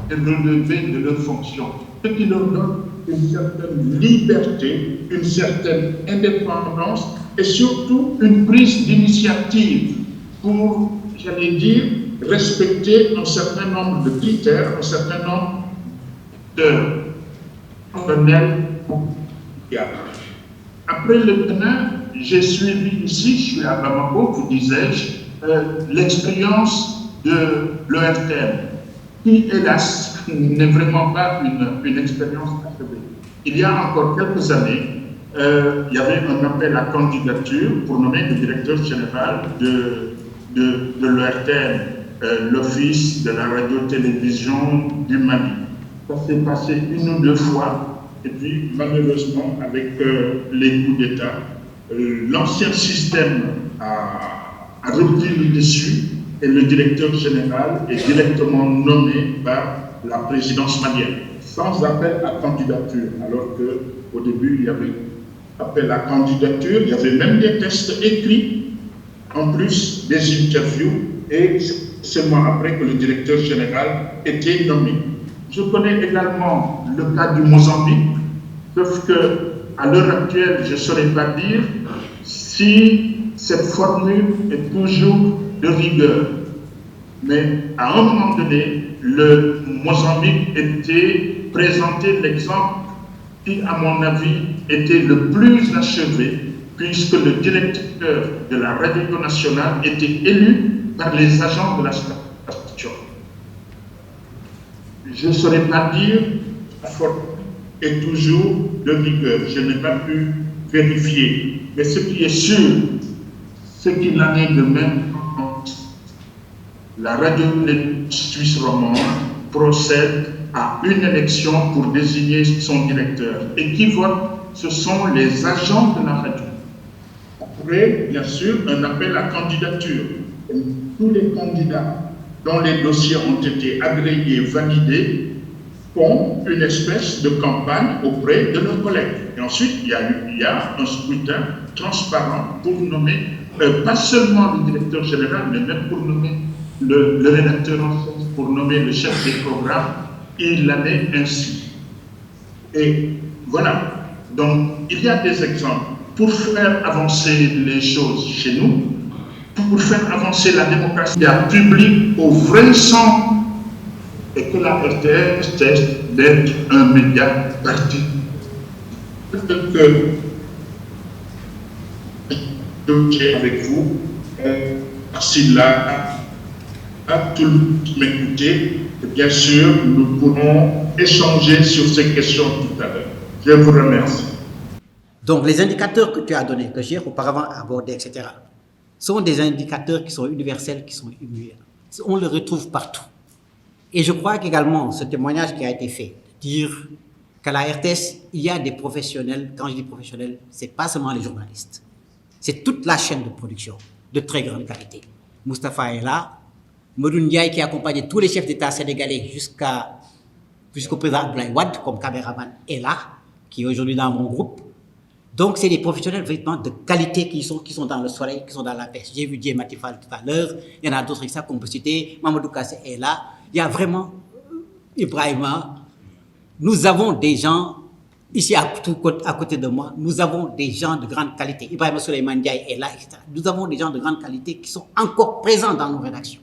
relevé de leur fonction. Ce qui leur donne une certaine liberté, une certaine indépendance et surtout une prise d'initiative pour, j'allais dire, respecter un certain nombre de critères, un certain nombre de personnels. Après le Bénin, j'ai suivi ici, je suis à Bamako, vous disais-je, l'expérience de l'ERTM, qui, hélas, n'est vraiment pas une expérience achevée. Il y a encore quelques années, il y avait un appel à candidature pour nommer le directeur général de l'ERTM, l'Office de la radio-télévision du Mali. Ça s'est passé 1 ou 2 fois. Et puis, malheureusement, avec les coups d'État, l'ancien système a repris le dessus et le directeur général est directement nommé par la présidence malienne, sans appel à candidature, alors qu'au début, il y avait appel à candidature, il y avait même des tests écrits, en plus des interviews, et seulement après que le directeur général était nommé. Je connais également le cas du Mozambique, sauf qu'à l'heure actuelle, je ne saurais pas dire si cette formule est toujours de rigueur. Mais à un moment donné, le Mozambique était présenté l'exemple qui, à mon avis, était le plus achevé, puisque le directeur de la radio nationale était élu par les agents de la station. Je ne saurais pas dire la formule est toujours de rigueur. Je n'ai pas pu vérifier. Mais ce qui est sûr, c'est qu'il en est de même. La radio suisse romande procède à une élection pour désigner son directeur. Et qui vote, ce sont les agents de la radio. Après, bien sûr, un appel à candidature. Et tous les candidats dont les dossiers ont été agréés, validés, font une espèce de campagne auprès de leurs collègues. Et ensuite, il y a un scrutin transparent pour nommer, pas seulement le directeur général, mais même pour nommer le rédacteur en chef, pour nommer le chef des programmes, il en est ainsi. Et voilà. Donc, il y a des exemples. Pour faire avancer les choses chez nous, pour faire avancer la démocratie publique au vrai sens, et que la RTS teste d'être un média parti. Que j'ai avec vous, si là, à tout le monde m'écouter, bien sûr, nous pourrons échanger sur ces questions tout à l'heure. Je vous remercie. Donc, les indicateurs que tu as donnés, que j'ai auparavant abordés, etc., sont des indicateurs qui sont universels, qui sont immuables. On les retrouve partout. Et je crois qu'également, ce témoignage qui a été fait, dire qu'à la RTS, il y a des professionnels. Quand je dis professionnels, ce n'est pas seulement les journalistes. C'est toute la chaîne de production de très grande qualité. Moustapha est là. Modou Ndiaye qui accompagne tous les chefs d'État sénégalais jusqu'au président Abdoulaye Wade comme caméraman est là, qui est aujourd'hui dans mon groupe. Donc, c'est des professionnels vraiment de qualité qui sont dans le soleil, qui sont dans la pêche. J'ai vu Dieu Matifal tout à l'heure. Il y en a d'autres qu'on peut citer. Mamadou Kassé est là. Il y a vraiment Ibrahima. Nous avons des gens, ici à côté de moi, nous avons des gens de grande qualité. Ibrahima Souleymane Ndiaye est là, etc. Nous avons des gens de grande qualité qui sont encore présents dans nos rédactions.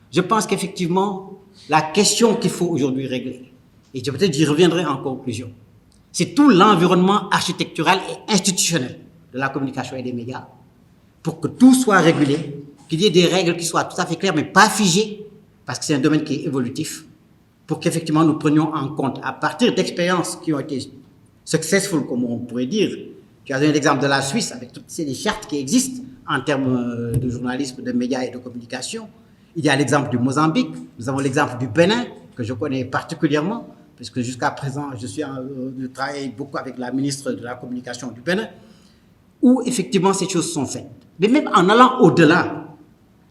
Je pense qu'effectivement, la question qu'il faut aujourd'hui régler, et peut-être j'y reviendrai en conclusion, c'est tout l'environnement architectural et institutionnel de la communication et des médias pour que tout soit régulé, qu'il y ait des règles qui soient tout à fait claires, mais pas figées, parce que c'est un domaine qui est évolutif, pour qu'effectivement nous prenions en compte, à partir d'expériences qui ont été successful, comme on pourrait dire. Tu as donné l'exemple de la Suisse, avec toutes ces chartes qui existent en termes de journalisme, de médias et de communication. Il y a l'exemple du Mozambique, nous avons l'exemple du Bénin, que je connais particulièrement, puisque jusqu'à présent, je travaille beaucoup avec la ministre de la Communication du Bénin, où effectivement ces choses sont faites. Mais même en allant au-delà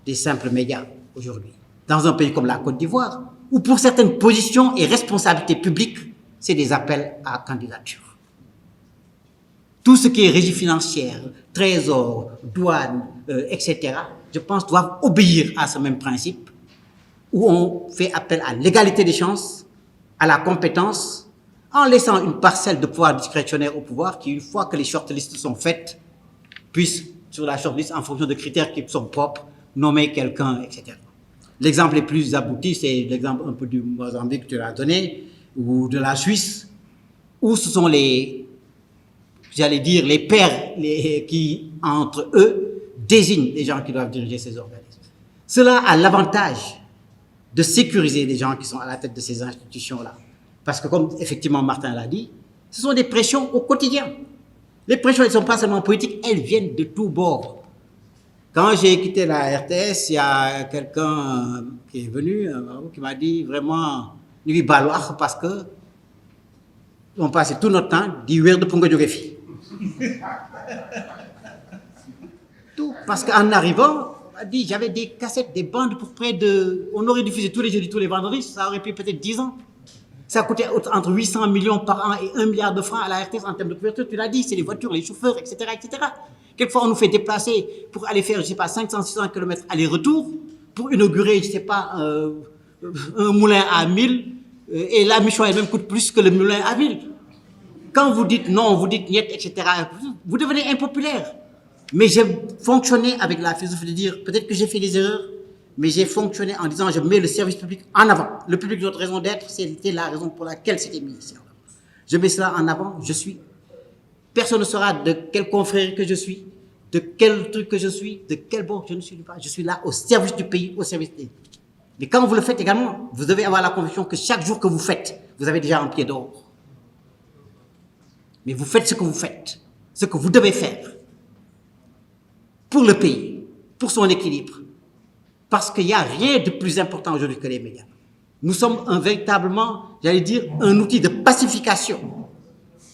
des simples médias aujourd'hui, dans un pays comme la Côte d'Ivoire, où pour certaines positions et responsabilités publiques, c'est des appels à candidature. Tout ce qui est régie financière, trésor, douane, etc., je pense doivent obéir à ce même principe, où on fait appel à l'égalité des chances, à la compétence, en laissant une parcelle de pouvoir discrétionnaire au pouvoir qui, une fois que les shortlists sont faites, puisse, sur la shortlist, en fonction de critères qui sont propres, nommer quelqu'un, etc. L'exemple le plus abouti, c'est l'exemple un peu du Mozambique que tu as donné, ou de la Suisse, où ce sont les pairs qui, entre eux, désignent les gens qui doivent diriger ces organismes. Cela a l'avantage de sécuriser les gens qui sont à la tête de ces institutions-là. Parce que, comme effectivement Martin l'a dit, ce sont des pressions au quotidien. Les pressions, elles ne sont pas seulement politiques, elles viennent de tous bords. Quand j'ai quitté la RTS, il y a quelqu'un qui est venu, qui m'a dit vraiment, nous baloir parce que on passait tout notre temps d'y voir de Punga Djogefi. Tout, parce qu'en arrivant, j'avais des cassettes, des bandes pour près de... On aurait diffusé tous les jeudis, tous les vendredis, ça aurait pris peut-être 10 ans. Ça coûtait entre 800 millions par an et 1 milliard de francs à la RTS en termes de couverture. Tu l'as dit, c'est les voitures, les chauffeurs, etc., etc. Quelquefois, on nous fait déplacer pour aller faire, je ne sais pas, 500, 600 km aller-retour, pour inaugurer, je ne sais pas, un moulin à 1000, et la mission elle-même coûte plus que le moulin à 1000. Quand vous dites non, vous dites niet, etc., vous devenez impopulaire. Mais j'ai fonctionné avec la philosophie de dire, peut-être que j'ai fait des erreurs, mais j'ai fonctionné en disant, je mets le service public en avant. Le public, notre raison d'être, c'était la raison pour laquelle c'était mis ici. Je mets cela en avant, personne ne saura de quel confrère que je suis, de quel truc que je suis, de quel bord je ne suis pas. Je suis là au service du pays, au service des... Mais quand vous le faites également, vous devez avoir la conviction que chaque jour que vous faites, vous avez déjà un pied d'or. Mais vous faites ce que vous faites, ce que vous devez faire pour le pays, pour son équilibre. Parce qu'il n'y a rien de plus important aujourd'hui que les médias. Nous sommes véritablement, j'allais dire, un outil de pacification,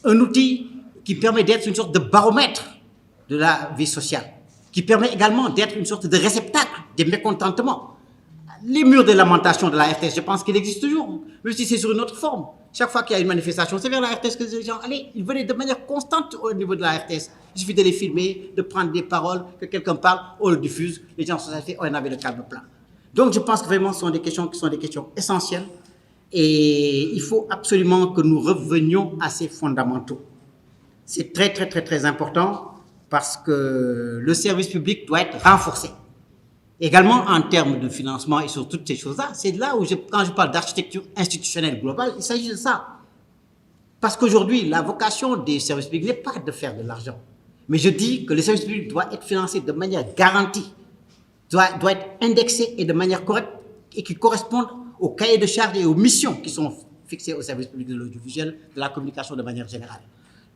un outil qui permet d'être une sorte de baromètre de la vie sociale, qui permet également d'être une sorte de réceptacle des mécontentements. Les murs de lamentation de la RTS, je pense qu'il existe toujours, même si c'est sur une autre forme. Chaque fois qu'il y a une manifestation, c'est vers la RTS que les gens ils venaient de manière constante au niveau de la RTS. Il suffit de les filmer, de prendre des paroles, que quelqu'un parle, on le diffuse, les gens sont satisfaits, on avait le calme plein. Donc je pense que vraiment ce sont des questions qui sont des questions essentielles et il faut absolument que nous revenions à ces fondamentaux. C'est très très très très important parce que le service public doit être renforcé. Également en termes de financement et sur toutes ces choses-là, c'est là où quand je parle d'architecture institutionnelle globale, il s'agit de ça. Parce qu'aujourd'hui, la vocation des services publics n'est pas de faire de l'argent. Mais je dis que le service public doit être financé de manière garantie, doit être indexé et de manière correcte et qui corresponde aux cahiers de charges et aux missions qui sont fixées au service public de l'audiovisuel, de la communication de manière générale.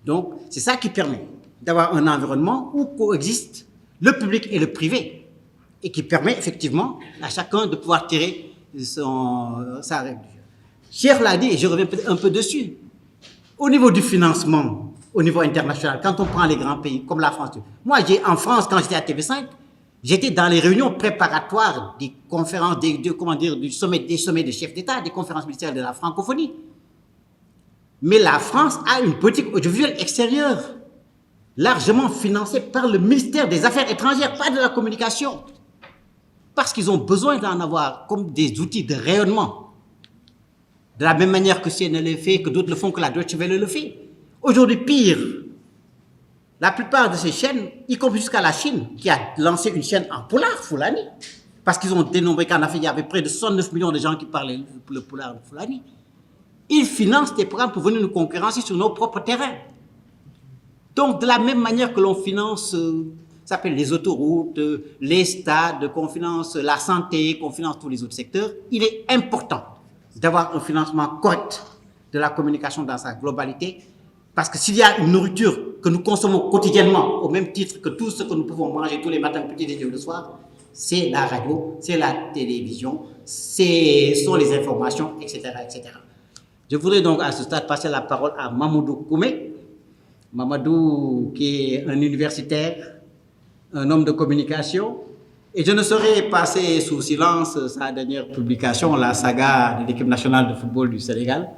Donc, c'est ça qui permet d'avoir un environnement où coexistent le public et le privé et qui permet effectivement à chacun de pouvoir tirer sa règle du jeu. Cheikh l'a dit et je reviens un peu dessus. Au niveau du financement, au niveau international, quand on prend les grands pays comme la France, moi, en France, quand j'étais à TV5, j'étais dans les réunions préparatoires des conférences, des sommets de chefs d'État, des conférences ministérielles de la francophonie. Mais la France a une politique audiovisuelle extérieure, largement financée par le ministère des Affaires étrangères, pas de la communication. Parce qu'ils ont besoin d'en avoir comme des outils de rayonnement. De la même manière que CNN le fait, que d'autres le font, que la Deutsche Welle le fait. Aujourd'hui, pire, la plupart de ces chaînes, y compris jusqu'à la Chine, qui a lancé une chaîne en poulard, Fulani, parce qu'ils ont dénombré qu'en Afrique, il y avait près de 69 millions de gens qui parlaient le poulard de Fulani. Ils financent des programmes pour venir nous concurrencer sur nos propres terrains. Donc, de la même manière que l'on finance, ça s'appelle les autoroutes, les stades, qu'on finance la santé, qu'on finance tous les autres secteurs, il est important d'avoir un financement correct de la communication dans sa globalité, parce que s'il y a une nourriture que nous consommons quotidiennement, au même titre que tout ce que nous pouvons manger tous les matins, petit déjeuner le soir, c'est la radio, c'est la télévision, ce sont les informations, etc., etc. Je voudrais donc à ce stade passer la parole à Mamadou Koumé. Mamadou, qui est un universitaire, un homme de communication, et je ne saurais passer sous silence sa dernière publication, la saga de l'équipe nationale de football du Sénégal.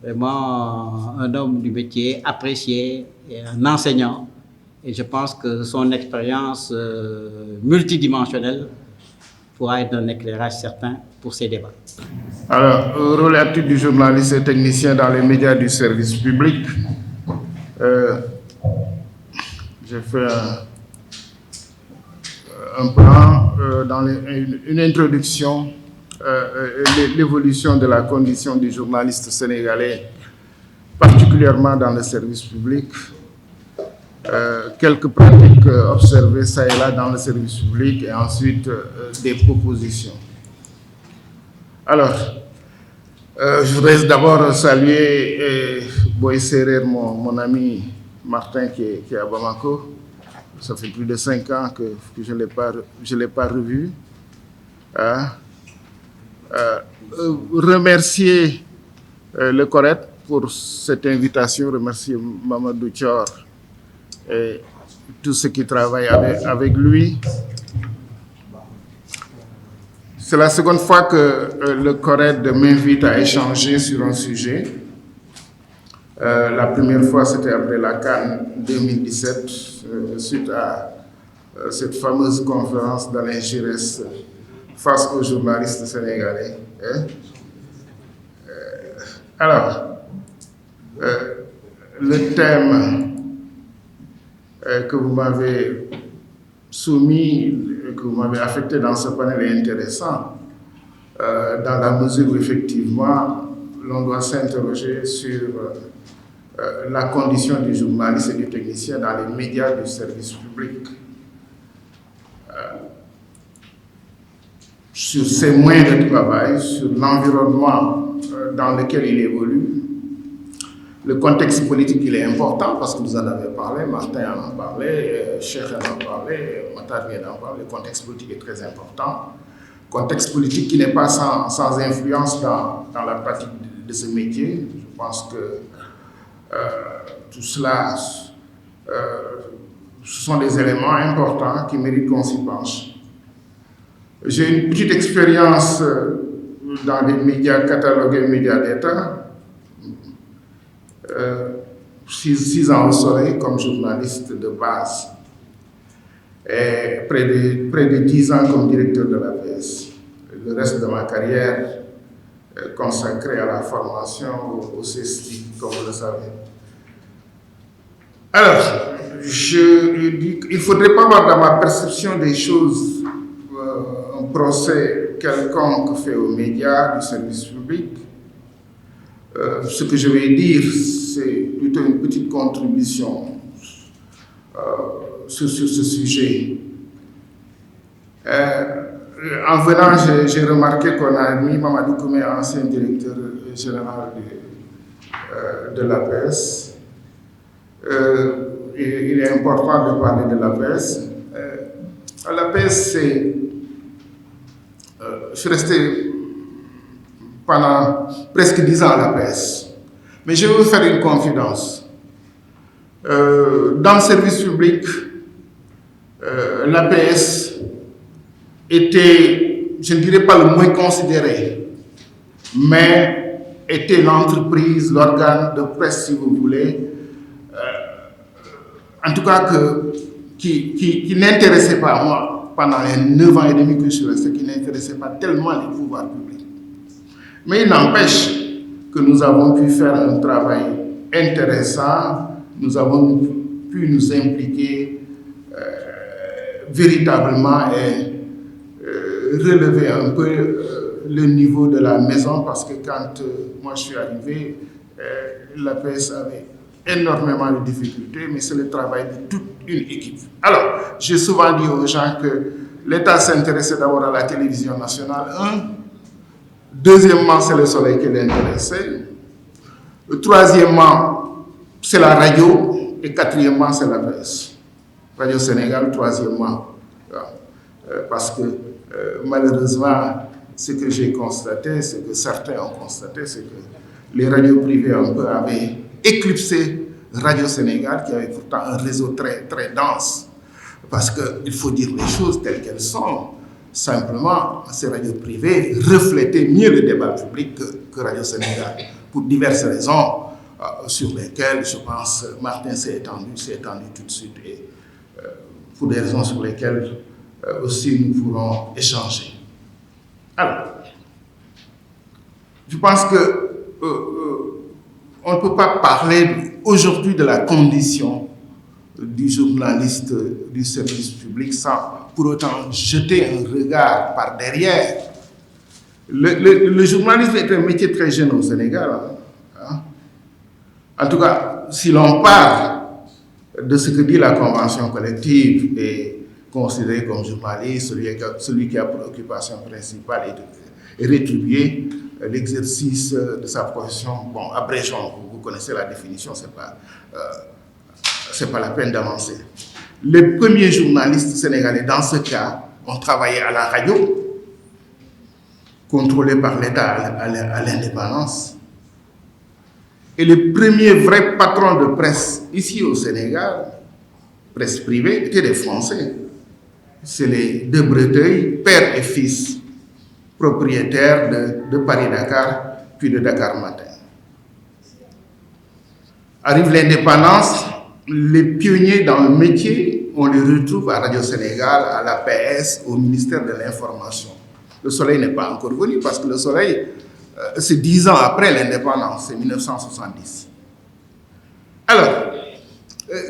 Vraiment un homme du métier, apprécié, et un enseignant. Et je pense que son expérience multidimensionnelle pourra être un éclairage certain pour ces débats. Alors, rôle et attitude du journaliste et technicien dans les médias du service public. J'ai fait un plan dans une introduction, l'évolution de la condition du journaliste sénégalais, particulièrement dans le service public, quelques pratiques observées ça et là dans le service public et ensuite des propositions. Alors, je voudrais d'abord saluer Boy Serer, mon ami Martin qui est à Bamako. Ça fait plus de 5 ans que je ne l'ai pas revu. Remercier le CORED pour cette invitation, remercier Mamadou Thior et tous ceux qui travaillent avec lui. C'est la seconde fois que le CORED m'invite à échanger sur un sujet. La première fois, c'était après la CAN 2017, suite à cette fameuse conférence d'Alain Giresse face aux journalistes sénégalais. Alors, le thème que vous m'avez soumis, que vous m'avez affecté dans ce panel est intéressant, dans la mesure où effectivement, l'on doit s'interroger sur la condition du journaliste et du technicien dans les médias du service public. Sur ses moyens de travail, sur l'environnement dans lequel il évolue. Le contexte politique, il est important parce que vous en avez parlé, Martin en a parlé, Cheikh en a parlé, Matar vient d'en parler. Le contexte politique est très important. Contexte politique qui n'est pas sans influence dans la pratique de ce métier. Je pense que tout cela, ce sont des éléments importants qui méritent qu'on s'y penche. J'ai une petite expérience dans les médias catalogués médias d'État. 6 ans au soleil comme journaliste de base et près de 10 ans comme directeur de l'APS. Le reste de ma carrière consacré à la formation au CESTI, comme vous le savez. Alors, je dis qu'il ne faudrait pas avoir dans ma perception des choses un procès quelconque fait aux médias du service public. Ce que je vais dire, c'est plutôt une petite contribution sur ce sujet. En venant, j'ai remarqué qu'on a mis Mamadou Koumé, ancien directeur général de l'APS. Il est important de parler de l'APS. L'APS, je suis resté pendant presque 10 ans à l'APS. Mais je vais vous faire une confidence. Dans le service public, l'APS était, je ne dirais pas le moins considéré, mais était l'entreprise, l'organe de presse, si vous voulez, en tout cas qui n'intéressait pas, moi, pendant les 9 ans et demi que je suis resté, qui n'intéressait pas tellement les pouvoirs publics. Mais il n'empêche que nous avons pu faire un travail intéressant, nous avons pu nous impliquer véritablement et relever un peu le niveau de la maison, parce que quand moi je suis arrivé, l'APS avait énormément de difficultés, mais c'est le travail de toute une équipe. Alors, j'ai souvent dit aux gens que l'État s'intéressait d'abord à la télévision nationale, deuxièmement, c'est le soleil qui l'intéressait, troisièmement, c'est la radio, et quatrièmement, c'est l'APS. Radio Sénégal, troisièmement. Parce que malheureusement, ce que j'ai constaté, ce que certains ont constaté, c'est que les radios privées un peu avaient éclipsé Radio Sénégal, qui avait pourtant un réseau très, très dense. Parce qu'il faut dire les choses telles qu'elles sont. Simplement, ces radios privées reflétaient mieux le débat public que Radio Sénégal, pour diverses raisons sur lesquelles, je pense, Martin s'est étendu tout de suite, et pour des raisons sur lesquelles aussi nous pourrons échanger. Alors, je pense que on ne peut pas parler aujourd'hui de la condition du journaliste du service public sans pour autant jeter un regard par derrière. Le journalisme est un métier très jeune au Sénégal. Hein. En tout cas, si l'on parle de ce que dit la convention collective et considéré comme journaliste, celui qui a pour occupation principale est rétribuer l'exercice de sa profession. Bon, abrégeons, vous connaissez la définition, c'est pas la peine d'avancer. Les premiers journalistes sénégalais, dans ce cas, ont travaillé à la radio, contrôlés par l'État à l'indépendance. Et les premiers vrais patrons de presse ici au Sénégal, presse privée, étaient des Français. C'est les deux Breteuil, père et fils, propriétaires de Paris-Dakar, puis de Dakar Matin. Arrive l'indépendance, les pionniers dans le métier, on les retrouve à Radio Sénégal, à l'APS, au ministère de l'Information. Le soleil n'est pas encore venu parce que le soleil, c'est 10 ans après l'indépendance, c'est 1970. Alors,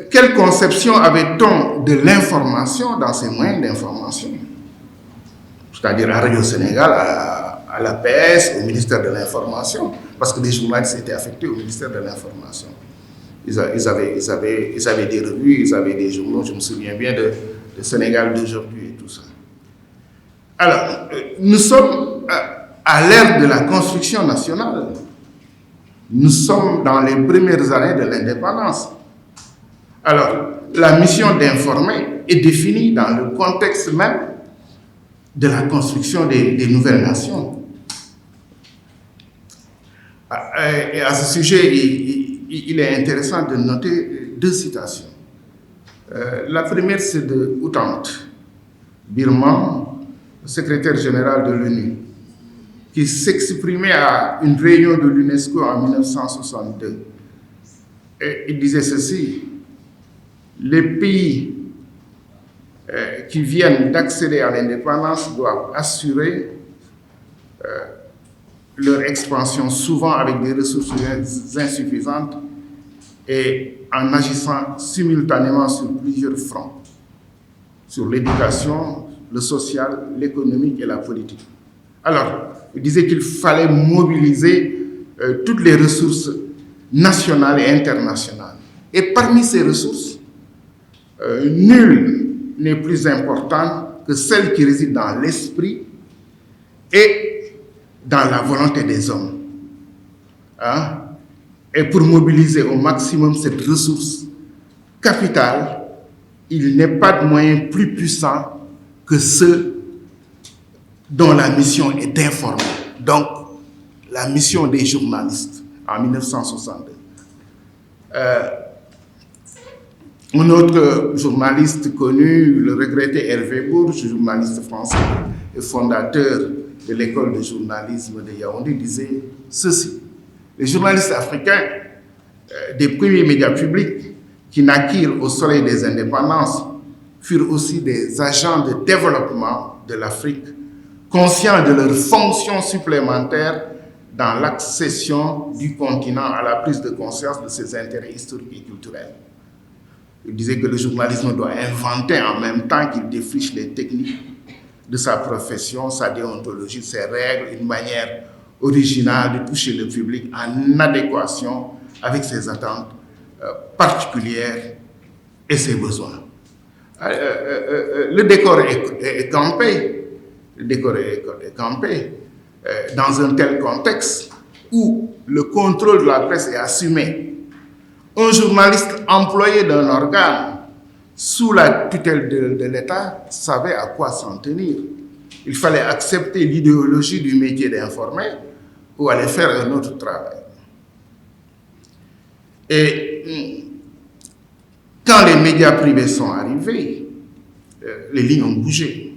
quelle conception avait-on de l'information dans ces moyens d'information? C'est-à-dire à Radio Sénégal, à l'APS, au ministère de l'Information, parce que les journalistes étaient affectés au ministère de l'Information. Ils avaient des revues, ils avaient des journaux, je me souviens bien de Sénégal d'aujourd'hui et tout ça. Alors, nous sommes à l'ère de la construction nationale. Nous sommes dans les premières années de l'indépendance. Alors, la mission d'informer est définie dans le contexte même de la construction des nouvelles nations. Et à ce sujet, il est intéressant de noter deux citations. La première, c'est de U Thant Birman, secrétaire général de l'ONU, qui s'exprimait à une réunion de l'UNESCO en 1962. Et il disait ceci: les pays qui viennent d'accéder à l'indépendance doivent assurer leur expansion, souvent avec des ressources insuffisantes et en agissant simultanément sur plusieurs fronts, sur l'éducation, le social, l'économique et la politique. Alors, il disait qu'il fallait mobiliser toutes les ressources nationales et internationales. Et parmi ces ressources, nulle n'est plus importante que celle qui réside dans l'esprit et dans la volonté des hommes. Hein? Et pour mobiliser au maximum cette ressource capitale, il n'est pas de moyen plus puissant que ceux dont la mission est d'informer. Donc, la mission des journalistes, en 1962. Un autre journaliste connu, le regretté Hervé Bourges, journaliste français et fondateur de l'école de journalisme de Yaoundé, disait ceci: les journalistes africains des premiers médias publics qui naquirent au soleil des indépendances furent aussi des agents de développement de l'Afrique, conscients de leur fonction supplémentaire dans l'accession du continent à la prise de conscience de ses intérêts historiques et culturels. Il disait que le journalisme doit inventer en même temps qu'il défriche les techniques de sa profession, sa déontologie, ses règles, une manière originale de toucher le public en adéquation avec ses attentes particulières et ses besoins. Le décor est campé. Le décor est campé dans un tel contexte où le contrôle de la presse est assumé. Un journaliste employé d'un organe sous la tutelle de l'État savait à quoi s'en tenir. Il fallait accepter l'idéologie du métier d'informer ou aller faire un autre travail. Et quand les médias privés sont arrivés, les lignes ont bougé.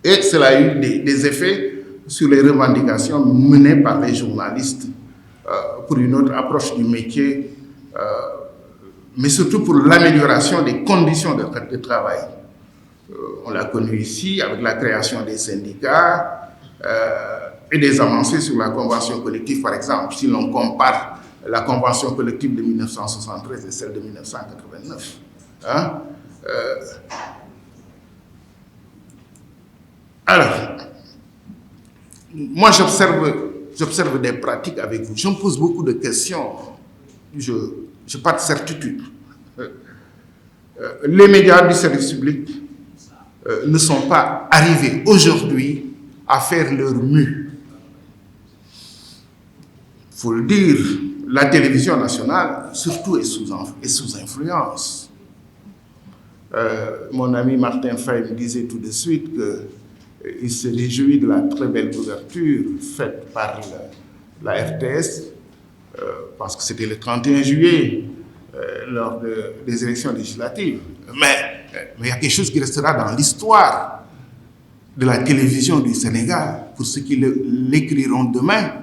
Et cela a eu des effets sur les revendications menées par les journalistes pour une autre approche du métier, mais surtout pour l'amélioration des conditions de travail. On l'a connu ici avec la création des syndicats et des avancées sur la convention collective, par exemple, si l'on compare la convention collective de 1973 et celle de 1989. Alors, moi j'observe des pratiques avec vous. Je me pose beaucoup de questions. Je n'ai pas de certitude. Les médias du service public ne sont pas arrivés aujourd'hui à faire leur mue. Il faut le dire, la télévision nationale, surtout, est sous influence. Mon ami Martin Fay me disait tout de suite qu'il se réjouit de la très belle couverture faite par la RTS, parce que c'était le 31 juillet, lors des élections législatives. Mais il y a quelque chose qui restera dans l'histoire de la télévision du Sénégal, pour ceux qui l'écriront demain.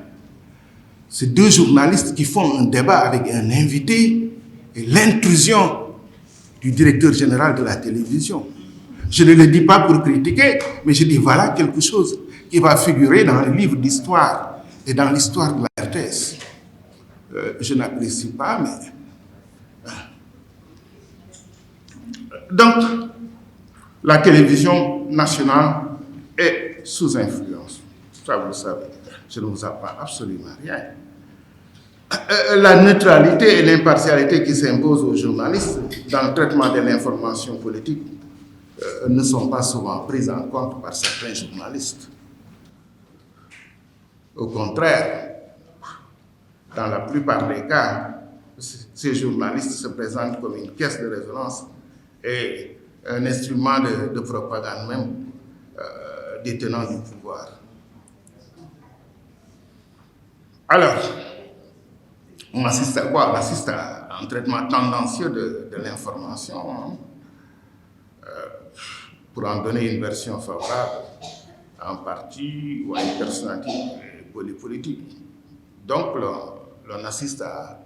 C'est deux journalistes qui font un débat avec un invité et l'intrusion du directeur général de la télévision. Je ne le dis pas pour critiquer, mais je dis voilà quelque chose qui va figurer dans les livres d'histoire et dans l'histoire de la RTS. Je n'apprécie pas, mais... Donc, la télévision nationale est sous influence. Ça, vous le savez. Je ne vous apprends absolument rien. La neutralité et l'impartialité qui s'imposent aux journalistes dans le traitement de l'information politique ne sont pas souvent prises en compte par certains journalistes. Au contraire, dans la plupart des cas, ces journalistes se présentent comme une caisse de résonance et un instrument de propagande même détenant du pouvoir. Alors, on assiste à quoi? On assiste à un traitement tendancieux de l'information, hein, pour en donner une version favorable à un parti ou à une personnalité politique. Donc, l'on assiste à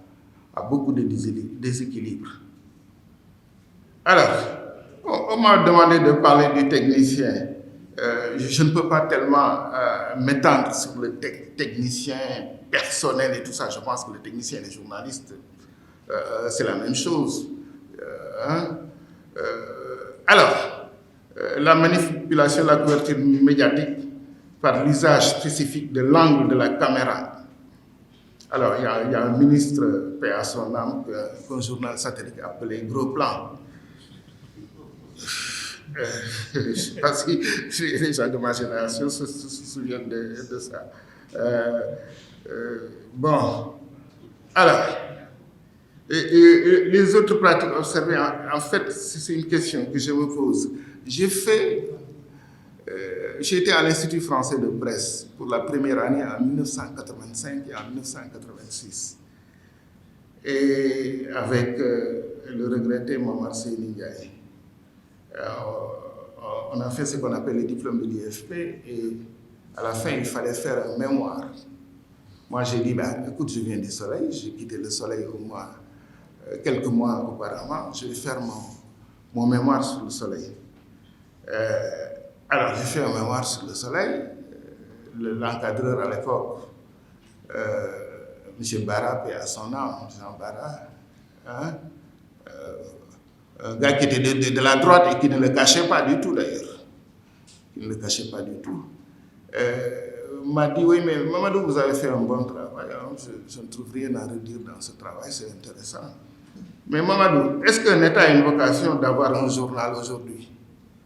beaucoup de déséquilibres. Alors, on m'a demandé de parler du technicien. Je ne peux pas tellement m'étendre sur le technicien personnel et tout ça. Je pense que le technicien et les journalistes, c'est la même chose. Alors, la manipulation de la couverture médiatique par l'usage spécifique de l'angle de la caméra. Alors, il y a un ministre, paix à son âme, qu'un journal satellite appelé Gros Plan. Je ne sais pas si les gens de ma génération se souviennent de ça. Bon, alors, les autres pratiques observées, en fait, c'est une question que je me pose. J'ai fait j'ai été à l'Institut français de presse pour la première année en 1985 et en 1986. Et avec le regretté Momar Seyni Ndiaye, on a fait ce qu'on appelle le diplôme de l'IFP et à la fin, il fallait faire un mémoire. Moi, j'ai dit, écoute, je viens du soleil, j'ai quitté le soleil quelques mois auparavant, je vais faire mon mémoire sur le soleil. Alors, j'ai fait un mémoire sur le soleil. L'encadreur à l'époque, M. Barra, paix à son âme, Jean Barra, un gars qui était de la droite et qui ne le cachait pas du tout d'ailleurs. Il ne le cachait pas du tout. M'a dit, oui, mais Mamadou, vous avez fait un bon travail. Hein? Je ne trouve rien à redire dans ce travail, c'est intéressant. Mais Mamadou, est-ce qu'un État a une vocation d'avoir un journal aujourd'hui?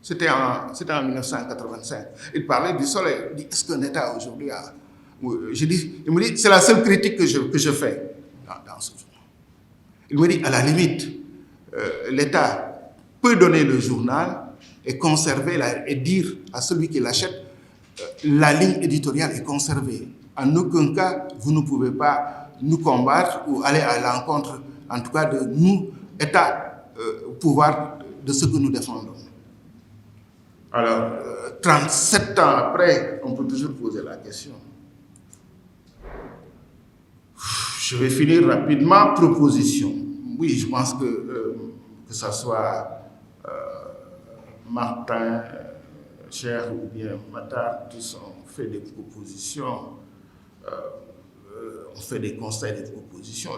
C'était en 1985. Il parlait du soleil. Il dit, est-ce qu'un État aujourd'hui a... Il me dit, c'est la seule critique que je fais dans ce journal. Il me dit, à la limite, l'État peut donner le journal et conserver, et dire à celui qui l'achète, la ligne éditoriale est conservée. En aucun cas, vous ne pouvez pas nous combattre ou aller à l'encontre, en tout cas, de nous, État, pouvoir de ce que nous défendons. Alors, 37 ans après, on peut toujours poser la question. Je vais finir rapidement. Proposition. Oui, je pense que ce soit Martin, Cher ou bien Matar, tous ont fait des propositions, on fait des constats et des propositions.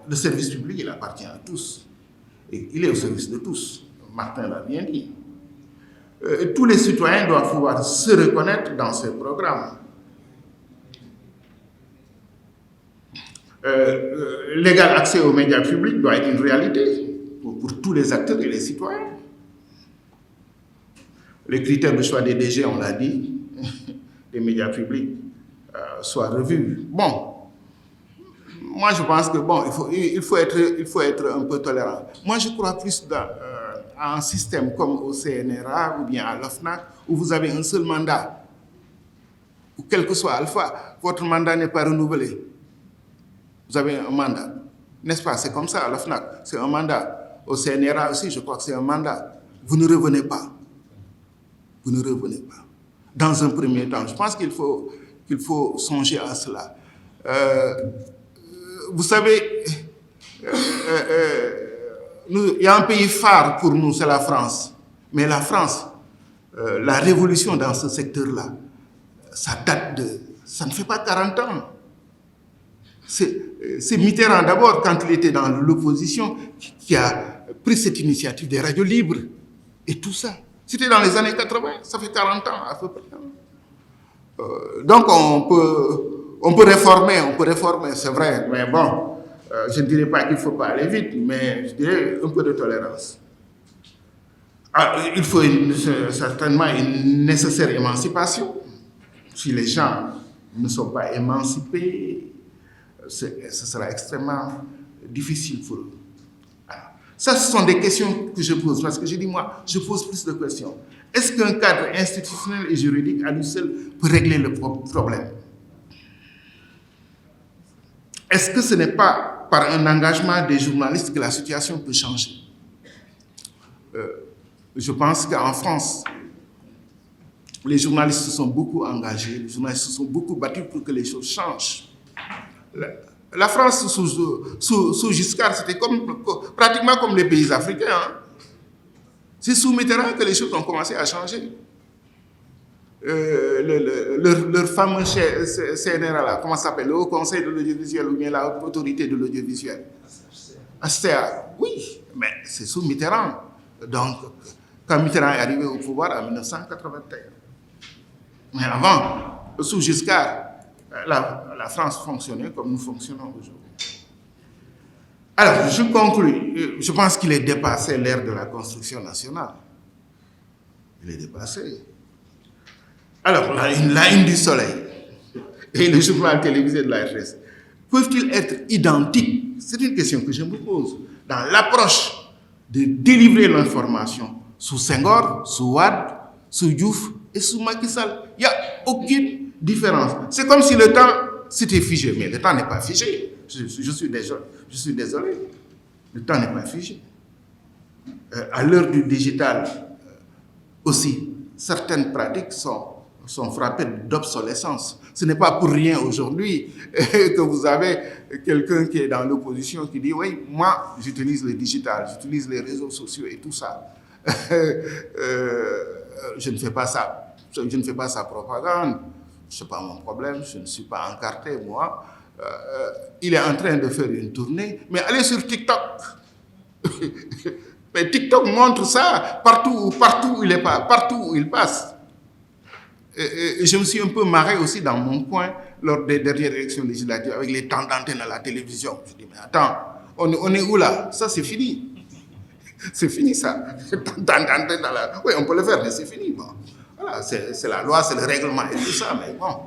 Le service public, il appartient à tous. Et il est au service de tous. Martin l'a bien dit. Tous les citoyens doivent pouvoir se reconnaître dans ces programmes. L'égal accès aux médias publics doit être une réalité pour tous les acteurs et les citoyens. Les critères de choix des DG, on l'a dit, des médias publics, soient revus. Bon, moi je pense que bon, il faut être un peu tolérant. Moi je crois plus à un système comme au CNRA ou bien à l'OFNAC où vous avez un seul mandat, ou quel que soit Alpha, votre mandat n'est pas renouvelé. Vous avez un mandat, n'est-ce pas? C'est comme ça à l'OFNAC, c'est un mandat. Au CNRA aussi, je crois que c'est un mandat. Vous ne revenez pas. Vous ne revenez pas. Dans un premier temps, je pense qu'il faut songer à cela. Vous savez, il y a un pays phare pour nous, c'est la France. Mais la France, la révolution dans ce secteur-là, ça ne fait pas 40 ans. C'est Mitterrand d'abord, quand il était dans l'opposition, qui a pris cette initiative des radios libres et tout ça. C'était dans les années 80, ça fait 40 ans à peu près. Donc on peut réformer, c'est vrai, mais bon, je ne dirais pas qu'il ne faut pas aller vite, mais je dirais un peu de tolérance. Il faut certainement une nécessaire émancipation. Si les gens ne sont pas émancipés, ce sera extrêmement difficile pour eux. Ça, ce sont des questions que je pose, parce que je dis, moi, je pose plus de questions. Est-ce qu'un cadre institutionnel et juridique à lui seul peut régler le problème? Est-ce que ce n'est pas par un engagement des journalistes que la situation peut changer? Je pense qu'en France, les journalistes se sont beaucoup engagés, les journalistes se sont beaucoup battus pour que les choses changent. La France sous Giscard, c'était pratiquement comme les pays africains. Hein. C'est sous Mitterrand que les choses ont commencé à changer. Leur fameux CNRA, là, comment ça s'appelle? Le Haut Conseil de l'audiovisuel ou bien la Haute Autorité de l'audiovisuel. HCA, oui, mais c'est sous Mitterrand. Donc, quand Mitterrand est arrivé au pouvoir en 1981. Mais avant, sous Giscard, la France fonctionnait comme nous fonctionnons aujourd'hui. Alors, je conclus. Je pense qu'il est dépassé l'ère de la construction nationale. Il est dépassé. Alors, la une du Soleil et le journal télévisé de la RTS, peuvent-ils être identiques? C'est une question que je me pose. Dans l'approche de délivrer l'information sous Senghor, sous Wade, sous Diouf et sous Macky Sall. Il n'y a aucune différence. C'est comme si le temps s'était figé. Mais le temps n'est pas figé. Je suis désolé. Le temps n'est pas figé. À l'heure du digital aussi, certaines pratiques sont frappées d'obsolescence. Ce n'est pas pour rien aujourd'hui que vous avez quelqu'un qui est dans l'opposition qui dit « Oui, moi, j'utilise le digital, j'utilise les réseaux sociaux et tout ça. Je ne fais pas ça. Je ne fais pas sa propagande. Ce n'est pas mon problème, je ne suis pas encarté, moi. » Il est en train de faire une tournée, mais allez sur TikTok. Mais TikTok montre ça partout où il passe. Et je me suis un peu marré aussi dans mon coin lors des dernières élections législatives avec les temps d'antenne à la télévision. Je dis, mais attends, on est où là? Ça, c'est fini. C'est fini, ça. Oui, on peut le faire, mais c'est fini. Bon. Voilà, c'est la loi, c'est le règlement et tout ça, mais bon.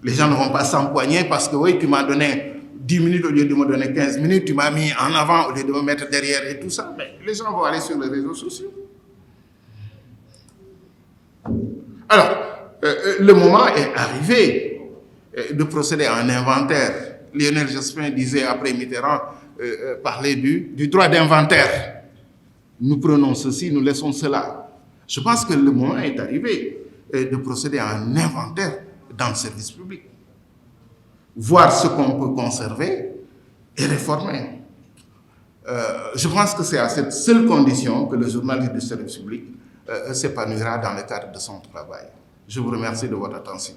Les gens ne vont pas s'empoigner parce que, oui, tu m'as donné 10 minutes au lieu de me donner 15 minutes, tu m'as mis en avant au lieu de me mettre derrière et tout ça. Mais les gens vont aller sur les réseaux sociaux. Alors, le moment est arrivé de procéder à un inventaire. Lionel Jospin disait après Mitterrand, parler du droit d'inventaire. Nous prenons ceci, nous laissons cela. Je pense que le moment est arrivé de procéder à un inventaire dans le service public. Voir ce qu'on peut conserver et réformer. Je pense que c'est à cette seule condition que le journaliste du service public s'épanouira dans le cadre de son travail. Je vous remercie de votre attention.